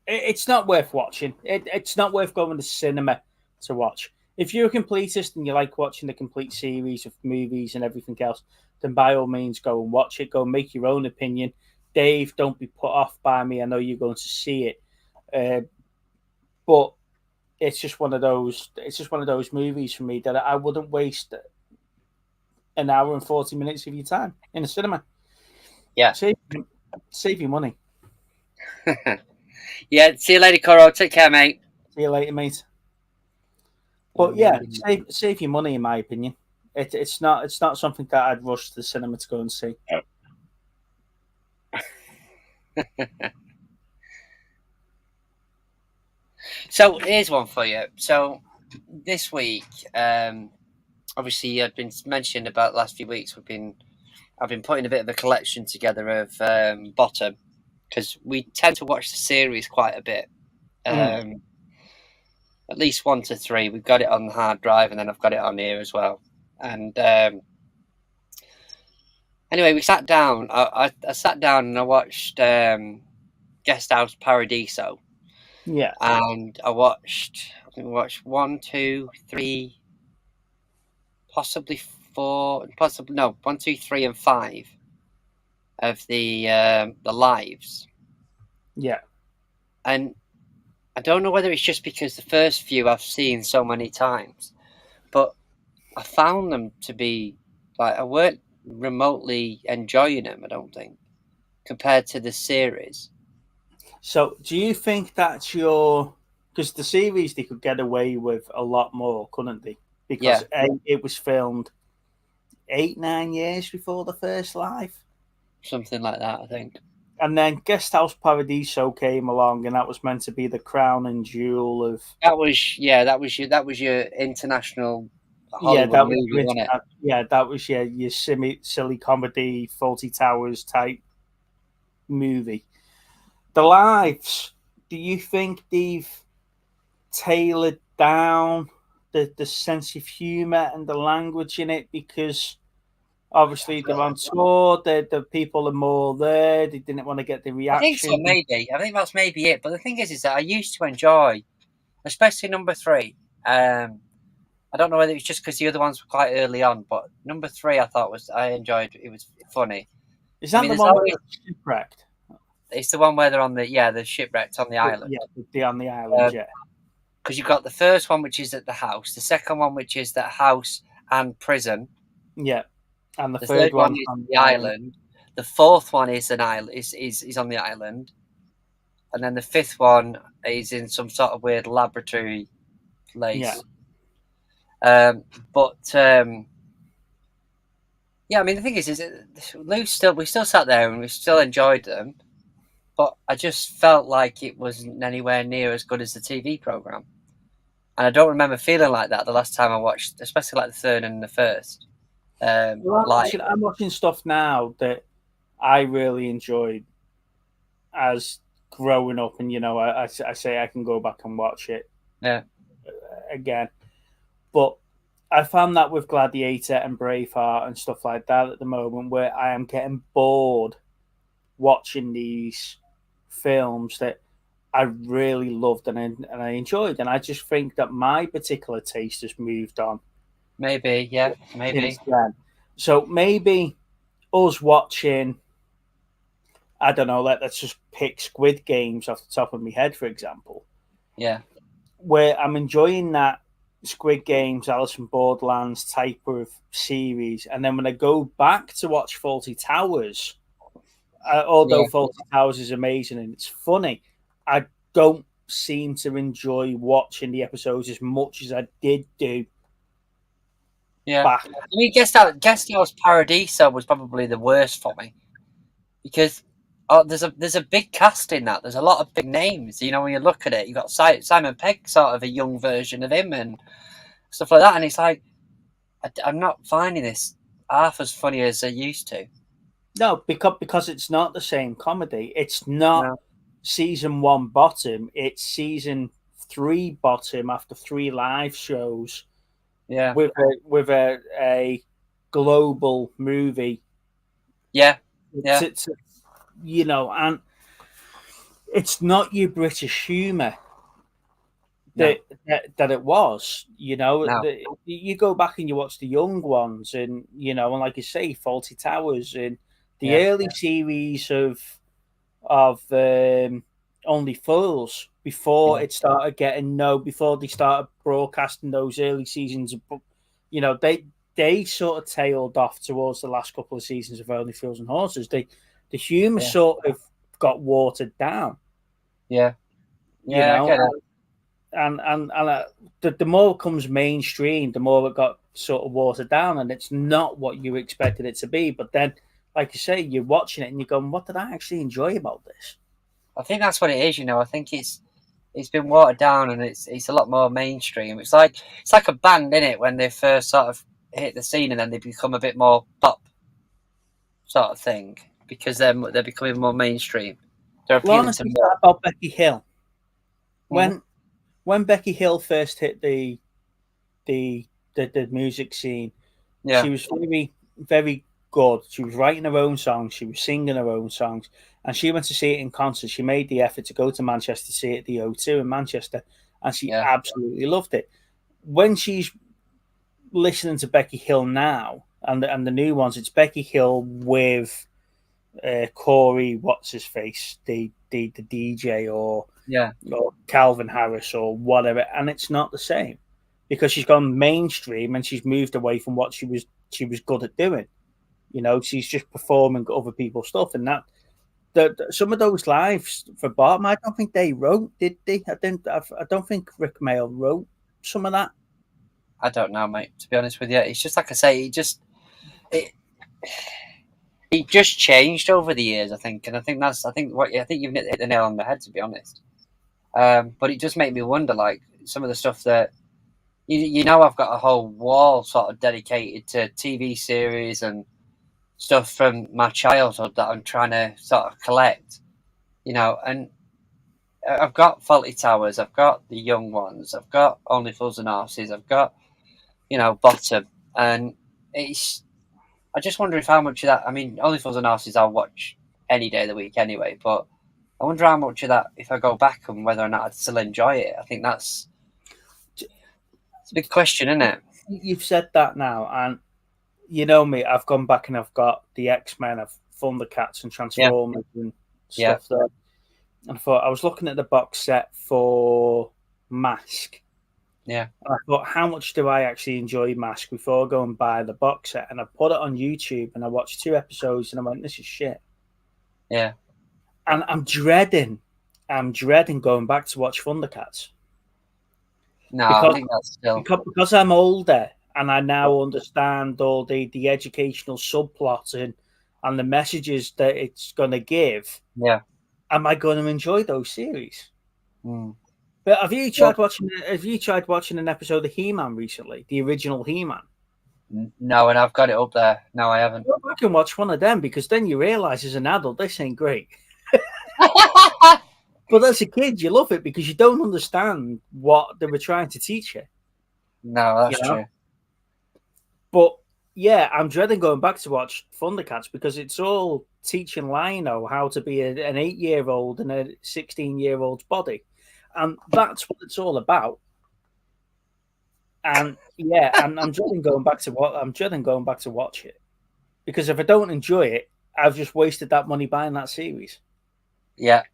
it's not worth watching. It's not worth going to cinema to watch. If you're a completist and you like watching the complete series of movies and everything else, then by all means go and watch it. Go and make your own opinion. Dave, don't be put off by me. I know you're going to see it, but it's just one of those. It's just one of those movies for me that I wouldn't waste an hour and 40 minutes of your time in a cinema. Yeah, save your money. Yeah, see you later, Coro. Take care, mate. See you later, mate. But yeah, save your money, in my opinion. It's not something that I'd rush to the cinema to go and see. So here's one for you. So this week, obviously, I've been mentioned about the last few weeks. I've been putting a bit of a collection together of Bottom, because we tend to watch the series quite a bit. At least 1 to 3. We've got it on the hard drive, and then I've got it on here as well. And anyway, we sat down. I sat down and I watched Guest House Paradiso. Yeah. And I think we watched 1, 2, 3, possibly 4, no, 1, 2, 3, and 5 of the lives. Yeah. And I don't know whether it's just because the first few I've seen so many times, but I found them to be like, I weren't remotely enjoying them, I don't think, compared to the series. So do you think that's because the series, they could get away with a lot more, couldn't they? Because it was filmed 8-9 years before the first live. Something like that, I think. And then Guest House Paradiso came along, and that was meant to be the crown and jewel of. That was your international Hollywood movie, wasn't it? Yeah, that was your silly comedy, Fawlty Towers type movie. The lives, do you think they've tailored down the sense of humour and the language in it? Because obviously they're on tour, the people are more there, they didn't want to get the reaction. I think so, maybe. I think that's maybe it. But the thing is that I used to enjoy, especially number 3. I don't know whether it's just because the other ones were quite early on, but number 3 I enjoyed. It was funny. Is that the one where they're shipwrecked? It's the one where they're on the shipwrecked on the island. Yeah, they're on the island, because you've got the first one, which is at the house, the second one, which is the house and prison. Yeah. And the third one is on the island. The fourth one is an island. Is on the island, and then the fifth one is in some sort of weird laboratory place. Yeah. Yeah, I mean the thing is we still sat there and we still enjoyed them, but I just felt like it wasn't anywhere near as good as the TV program, and I don't remember feeling like that the last time I watched, especially like the third and the first. I'm watching stuff now that I really enjoyed as growing up, and I say I can go back and watch it again, but I found that with Gladiator and Braveheart and stuff like that at the moment, where I am getting bored watching these films that I really loved and I enjoyed, and I just think that my particular taste has moved on. Maybe, yeah, maybe. So maybe us watching, I don't know, let's just pick Squid Games off the top of my head, for example. Yeah. Where I'm enjoying that Squid Games, Alice in Borderlands type of series, and then when I go back to watch Fawlty Towers, although Fawlty Towers is amazing and it's funny, I don't seem to enjoy watching the episodes as much as I did do. Yeah, back. I mean, Guest House Paradiso was probably the worst for me because there's a big cast in that. There's a lot of big names. You know, when you look at it, you've got Simon Pegg, sort of a young version of him, and stuff like that. And it's like I'm not finding this half as funny as I used to. No, because it's not the same comedy. It's not season 1 bottom. It's season 3 bottom after 3 live shows. Yeah, with a global movie. Yeah. It's, and it's not your British humour that it was. You go back and you watch the young ones, and and like you say, Fawlty Towers and the early series of Only Fools before it started before they started broadcasting those early seasons. They sort of tailed off towards the last couple of seasons of Only Fools and Horses. The humour sort of got watered down. Yeah. I get it. And the more it comes mainstream, the more it got sort of watered down, and it's not what you expected it to be. But then, like you say, you're watching it and you're going, "What did I actually enjoy about this?" I think that's what it is. I think it's been watered down and it's a lot more mainstream. It's like a band, isn't it? When they first sort of hit the scene and then they become a bit more pop sort of thing because they're becoming more mainstream. They're appealing to more. About Becky Hill. When Becky Hill first hit the music scene, she was very, very good. She was writing her own songs. She was singing her own songs. And she went to see it in concert. She made the effort to go to Manchester to see it at the O2 in Manchester. And she absolutely loved it. When she's listening to Becky Hill now, and the new ones, it's Becky Hill with Corey, what's his face, the DJ, or Calvin Harris or whatever, and it's not the same because she's gone mainstream and she's moved away from what she was good at doing. She's just performing other people's stuff, and that some of those lives for Barton, I don't think they wrote, did they? I don't think Rick Mail wrote some of that. I don't know, mate. To be honest with you, it's just like I say, it just changed over the years, I think, and I think you've hit the nail on the head, to be honest. But it just made me wonder, like some of the stuff that I've got a whole wall sort of dedicated to TV series and stuff from my childhood that I'm trying to sort of collect, and I've got Fawlty Towers, I've got the young ones, I've got Only Fools and Horses, I've got Bottom, and I just wonder if how much of that, I mean, Only Fools and Horses I'll watch any day of the week anyway, but I wonder how much of that, if I go back, and whether or not I'd still enjoy it. I think it's a big question, isn't it? You've said that now, and you know me, I've gone back and I've got the X-Men, I've Thundercats and Transformers and stuff there. And I was looking at the box set for Mask. Yeah. And I thought, how much do I actually enjoy Mask before I go and buy the box set? And I put it on YouTube and I watched 2 episodes and I went, this is shit. Yeah. And I'm dreading going back to watch Thundercats. No, I think that's still because I'm older and I now understand all the educational subplot and the messages that it's going to give. Yeah. Am I going to enjoy those series? Mm. But have you tried watching an episode of He-Man recently, the original He-Man? No, and I've got it up there. No, I haven't. Go back and watch one of them, because then you realise as an adult this ain't great. But as a kid, you love it because you don't understand what they were trying to teach you. No, that's true. But yeah, I'm dreading going back to watch Thundercats because it's all teaching Lino how to be an 8-year-old in a 16-year-old's body, and that's what it's all about. And yeah, I'm dreading going back to watch it, because if I don't enjoy it, I've just wasted that money buying that series. Yeah.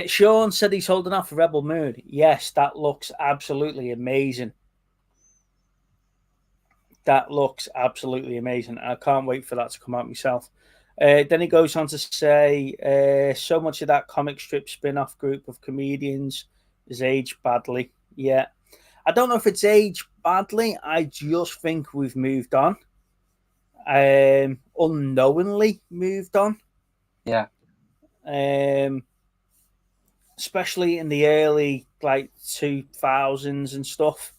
Sean said he's holding off for Rebel Moon. Yes, that looks absolutely amazing. That looks absolutely amazing. I can't wait for that to come out myself. Then he goes on to say, so much of that comic strip spin-off group of comedians is aged badly. Yeah. I don't know if it's aged badly. I just think we've moved on. Unknowingly moved on. Yeah. Especially in the early 2000s and stuff.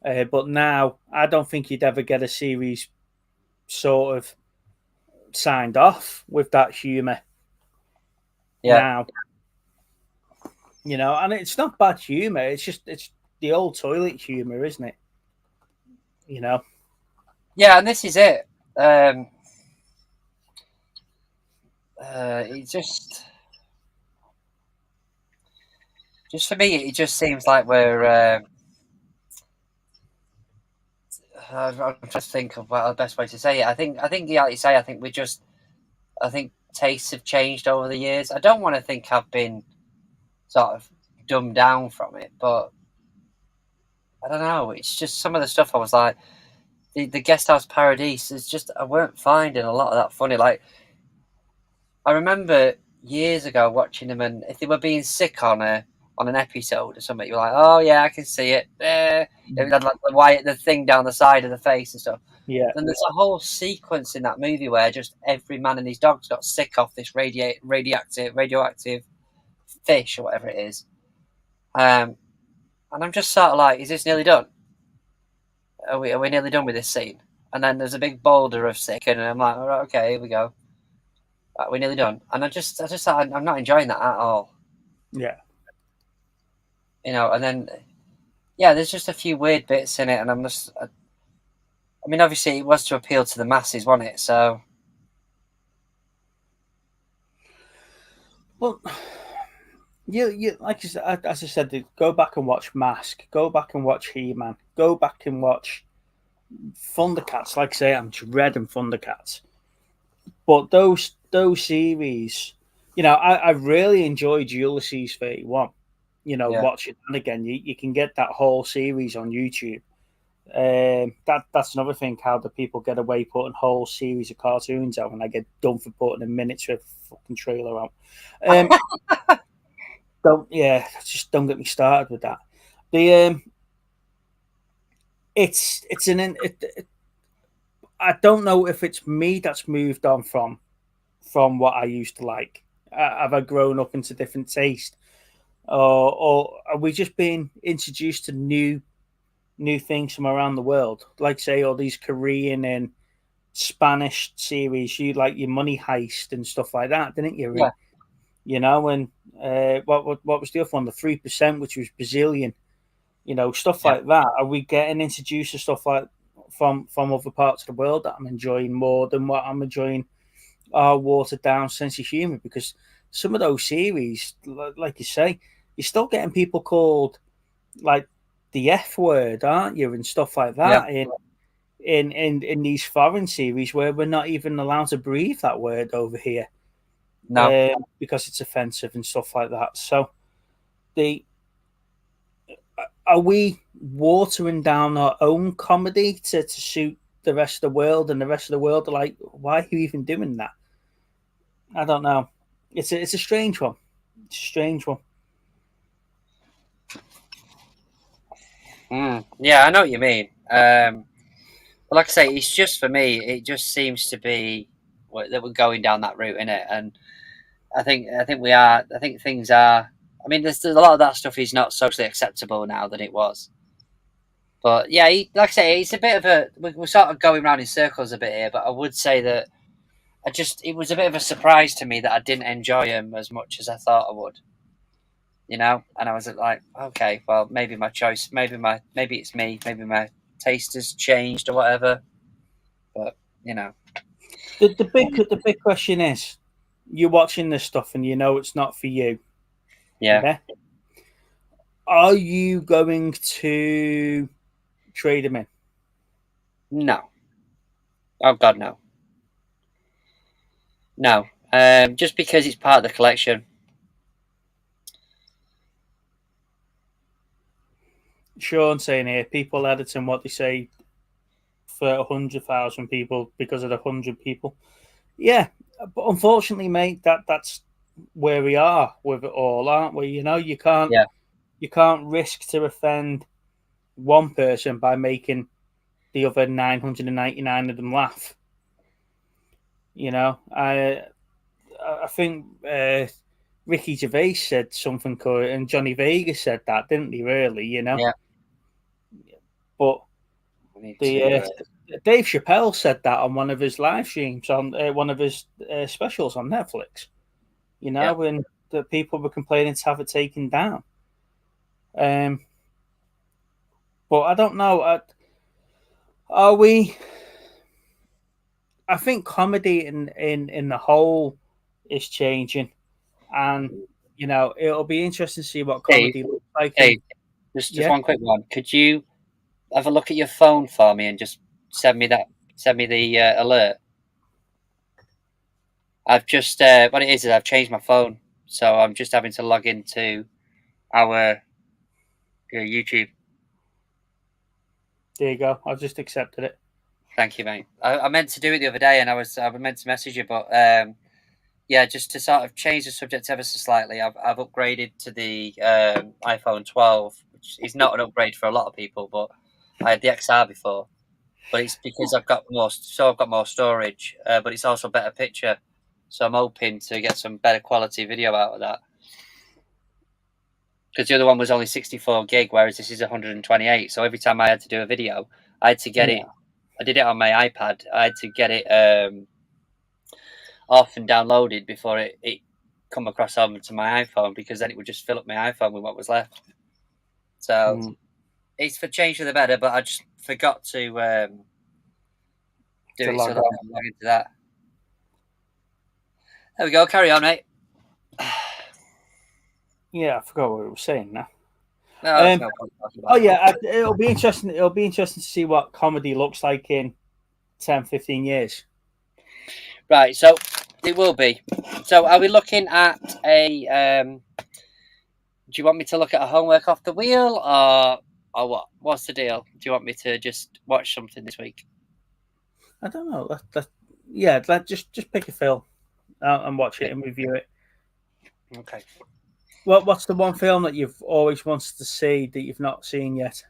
But now, I don't think you'd ever get a series sort of signed off with that humour. Yeah. Now, and it's not bad humour. It's the old toilet humour, isn't it? Yeah, and this is it. It just for me, it just seems like we're. I'm trying to think of what the best way to say it. I think, yeah, like you say, I think tastes have changed over the years. I don't want to think I've been sort of dumbed down from it, but I don't know. It's just some of the stuff I was like, the Guest House Paradise is just, I weren't finding a lot of that funny. Like, I remember years ago watching them, and if they were being sick on an episode or something, you're like, oh yeah, I can see it. It had like the thing down the side of the face and stuff. Yeah. And there's a whole sequence in that movie where just every man and his dog's got sick off this radioactive fish or whatever it is. And I'm just sort of like, is this nearly done? Are we nearly done with this scene? And then there's a big boulder of sick, and I'm like, all right, okay, here we go. Right, we're nearly done. And I just thought, I'm not enjoying that at all. Yeah. And then, yeah, there's just a few weird bits in it, and I'm just, I mean, obviously it was to appeal to the masses, wasn't it? So, well, you like you said, as I said, go back and watch Mask, go back and watch He-Man, go back and watch Thundercats. Like I say, I'm dreading Thundercats, but those series, I really enjoyed Ulysses 31. Watch it, and again, you can get that whole series on YouTube. That's another thing, how the people get away putting whole series of cartoons out, and I get done for putting a miniature fucking trailer out. Don't get me started with that. I don't know if it's me that's moved on from what I used to like. Have I grown up into different taste, or are we just being introduced to new things from around the world? Like, say, all these Korean and Spanish series, you like your Money Heist and stuff like that, didn't you? yeah. And what was the other one? The 3%, which was Brazilian. Stuff like that. Are we getting introduced to stuff like from other parts of the world that I'm enjoying more than what I'm enjoying our watered down sense of humor? Because some of those series, like you say, you're still getting people called like the F word, aren't you, and stuff like that in these foreign series where we're not even allowed to breathe that word over here. No, because it's offensive and stuff like that. So are we watering down our own comedy to suit the rest of the world, and the rest of the world are like, why are you even doing that? I don't know. It's a strange one. It's a strange one. Yeah, I know what you mean. But like I say, it's just for me. It just seems to be that we're going down that route in it, and I think we are. I think things are. I mean, there's a lot of that stuff is not socially acceptable now than it was. But yeah, like I say, it's a bit of a. We're sort of going round in circles a bit here, but I would say that it was a bit of a surprise to me that I didn't enjoy him as much as I thought I would. And I was like, okay, well, maybe my choice, maybe it's me, maybe my taste has changed or whatever. But The big question is, you're watching this stuff and you know it's not for you. Yeah. Are you going to trade him in? No. Oh God, no. No. Just because it's part of the collection. Sean saying here, people editing what they say for 100,000 people because of the 100 people. Yeah, but unfortunately, mate, that's where we are with it all, aren't we? You can't risk to offend one person by making the other 999 of them laugh. I think Ricky Gervais said something cool, and Johnny Vegas said that, didn't he? Really, Yeah. But Dave Chappelle said that on one of his live streams on one of his specials on Netflix. When the people were complaining to have it taken down. But I don't know. Are we? I think comedy in the whole is changing, and it'll be interesting to see what comedy looks like. Just one quick one. Could you have a look at your phone for me and just send me the alert? I've just what it is I've changed my phone, so I'm just having to log into our YouTube. There you go. I just accepted it. Thank you, mate. I meant to do it the other day, and I was meant to message you, but yeah, just to sort of change the subject ever so slightly, I've upgraded to the iPhone 12, which is not an upgrade for a lot of people, but I had the XR before. But it's because I've got more storage, but it's also better picture. So I'm hoping to get some better quality video out of that. Because the other one was only 64 gig, whereas this is 128. So every time I had to do a video, I had to get it. I did it on my iPad. I had to get it off and downloaded before it come across over to my iPhone, because then it would just fill up my iPhone with what was left. So it's for change for the better, but I just forgot to do it so that I can log into that. There we go. Carry on, mate. Yeah, I forgot what we were saying now. No it'll be interesting. It'll be interesting to see what comedy looks like in 10, 15 years. Right, so it will be. So are we looking at a? Do you want me to look at a homework off the wheel, or what? What's the deal? Do you want me to just watch something this week? I don't know. Just pick a film and watch it and review it. Okay. What's the one film that you've always wanted to see that you've not seen yet?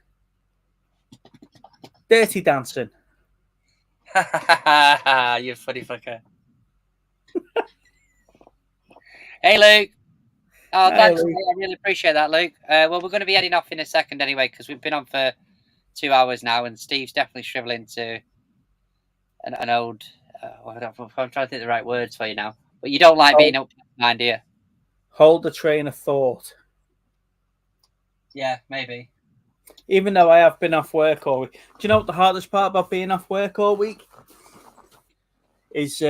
Dirty Dancing. You funny fucker. Hey, Luke. Oh, thanks. Luke. I really appreciate that, Luke. Well, we're going to be heading off in a second anyway, because we've been on for 2 hours now, and Steve's definitely shriveling to an old. I'm trying to think the right words for you now. But you don't like being up behind, do you? Hold the train of thought. Yeah, maybe. Even though I have been off work all week. Do you know what the hardest part about being off work all week is?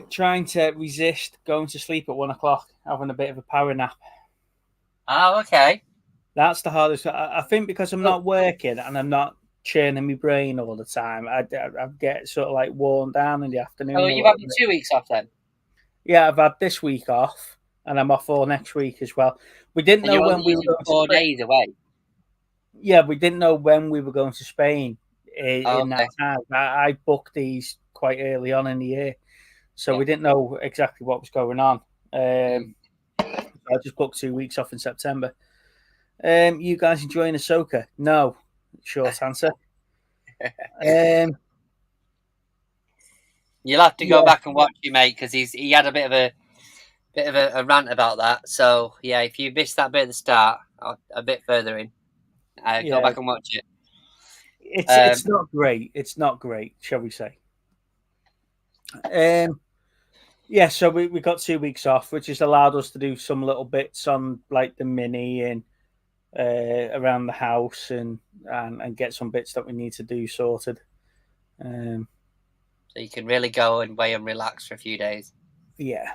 Trying to resist going to sleep at 1 o'clock, having a bit of a power nap. Oh, okay. That's the hardest. I think because I'm not working and I'm not churning my brain all the time, I get sort of like worn down in the afternoon. Oh, you've had 2 weeks off then? Yeah, I've had this week off, and I'm off all next week as well. We didn't know when we were going 4 days away. Yeah, we didn't know when we were going to Spain Oh, in that time. I booked these quite early on in the year, so we didn't know exactly what was going on. I just booked 2 weeks off in September. You guys enjoying Ahsoka? No, short answer. You'll have to go back and watch it, mate, because he had a bit of a rant about that. So yeah, if you missed that bit at the start, a bit further in, go back and watch it. It's not great. It's not great, shall we say? Yeah, so we got 2 weeks off, which has allowed us to do some little bits on like the mini and around the house and get some bits that we need to do sorted. So you can really go away and relax for a few days. Yeah.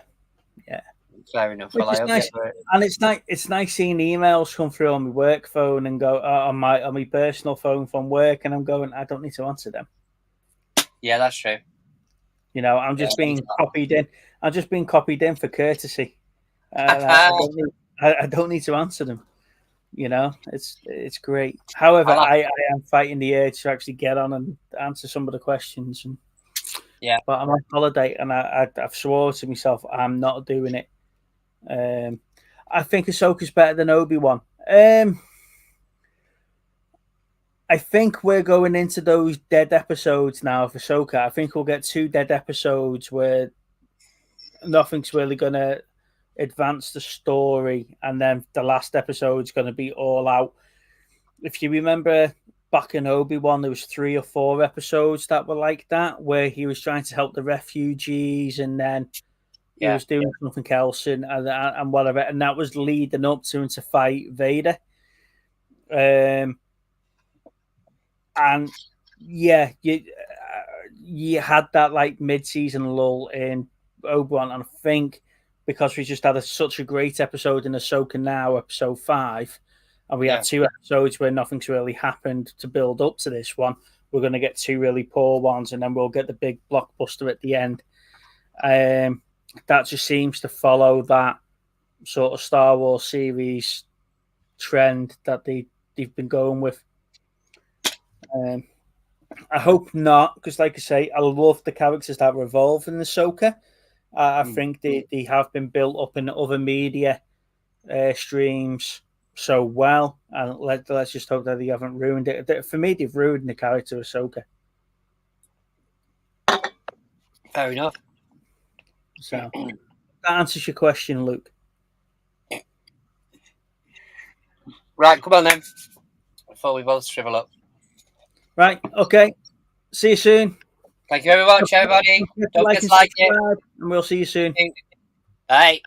Fair enough. Which is nice. And it's nice seeing emails come through on my work phone and go on my personal phone from work, and I'm going, I don't need to answer them. Yeah, that's true. You know, I'm just being copied in. I'm just being copied in for courtesy. I don't need to answer them. You know, it's great. However, I am fighting the urge to actually get on and answer some of the questions. And, but I'm on holiday, and I've sworn to myself I'm not doing it. I think Ahsoka's better than Obi-Wan. I think we're going into those dead episodes now for Ahsoka. I think we'll get 2 dead episodes where nothing's really going to advance the story, and then the last episode's going to be all out. If you remember back in Obi-Wan, there was 3 or 4 episodes that were like that, where he was trying to help the refugees, and then he was doing something else and whatever, and that was leading up to him to fight Vader. And yeah, you had that like mid-season lull in Obi-Wan, and I think because we just had such a great episode in Ahsoka now, episode 5, and we had 2 episodes where nothing's really happened to build up to this one. We're going to get 2 really poor ones, and then we'll get the big blockbuster at the end. That just seems to follow that sort of Star Wars series trend that they've been going with. I hope not, because like I say, I love the characters that were involved in Ahsoka. I think they have been built up in other media streams so well, and let's just hope that they haven't ruined it. For me, they've ruined the character of Ahsoka. Fair enough. So that answers your question, Luke. Right, come on then. Before we both shrivel up. Right, okay. See you soon. Thank you very much, everybody. Don't like dislike it. And we'll see you soon. Bye.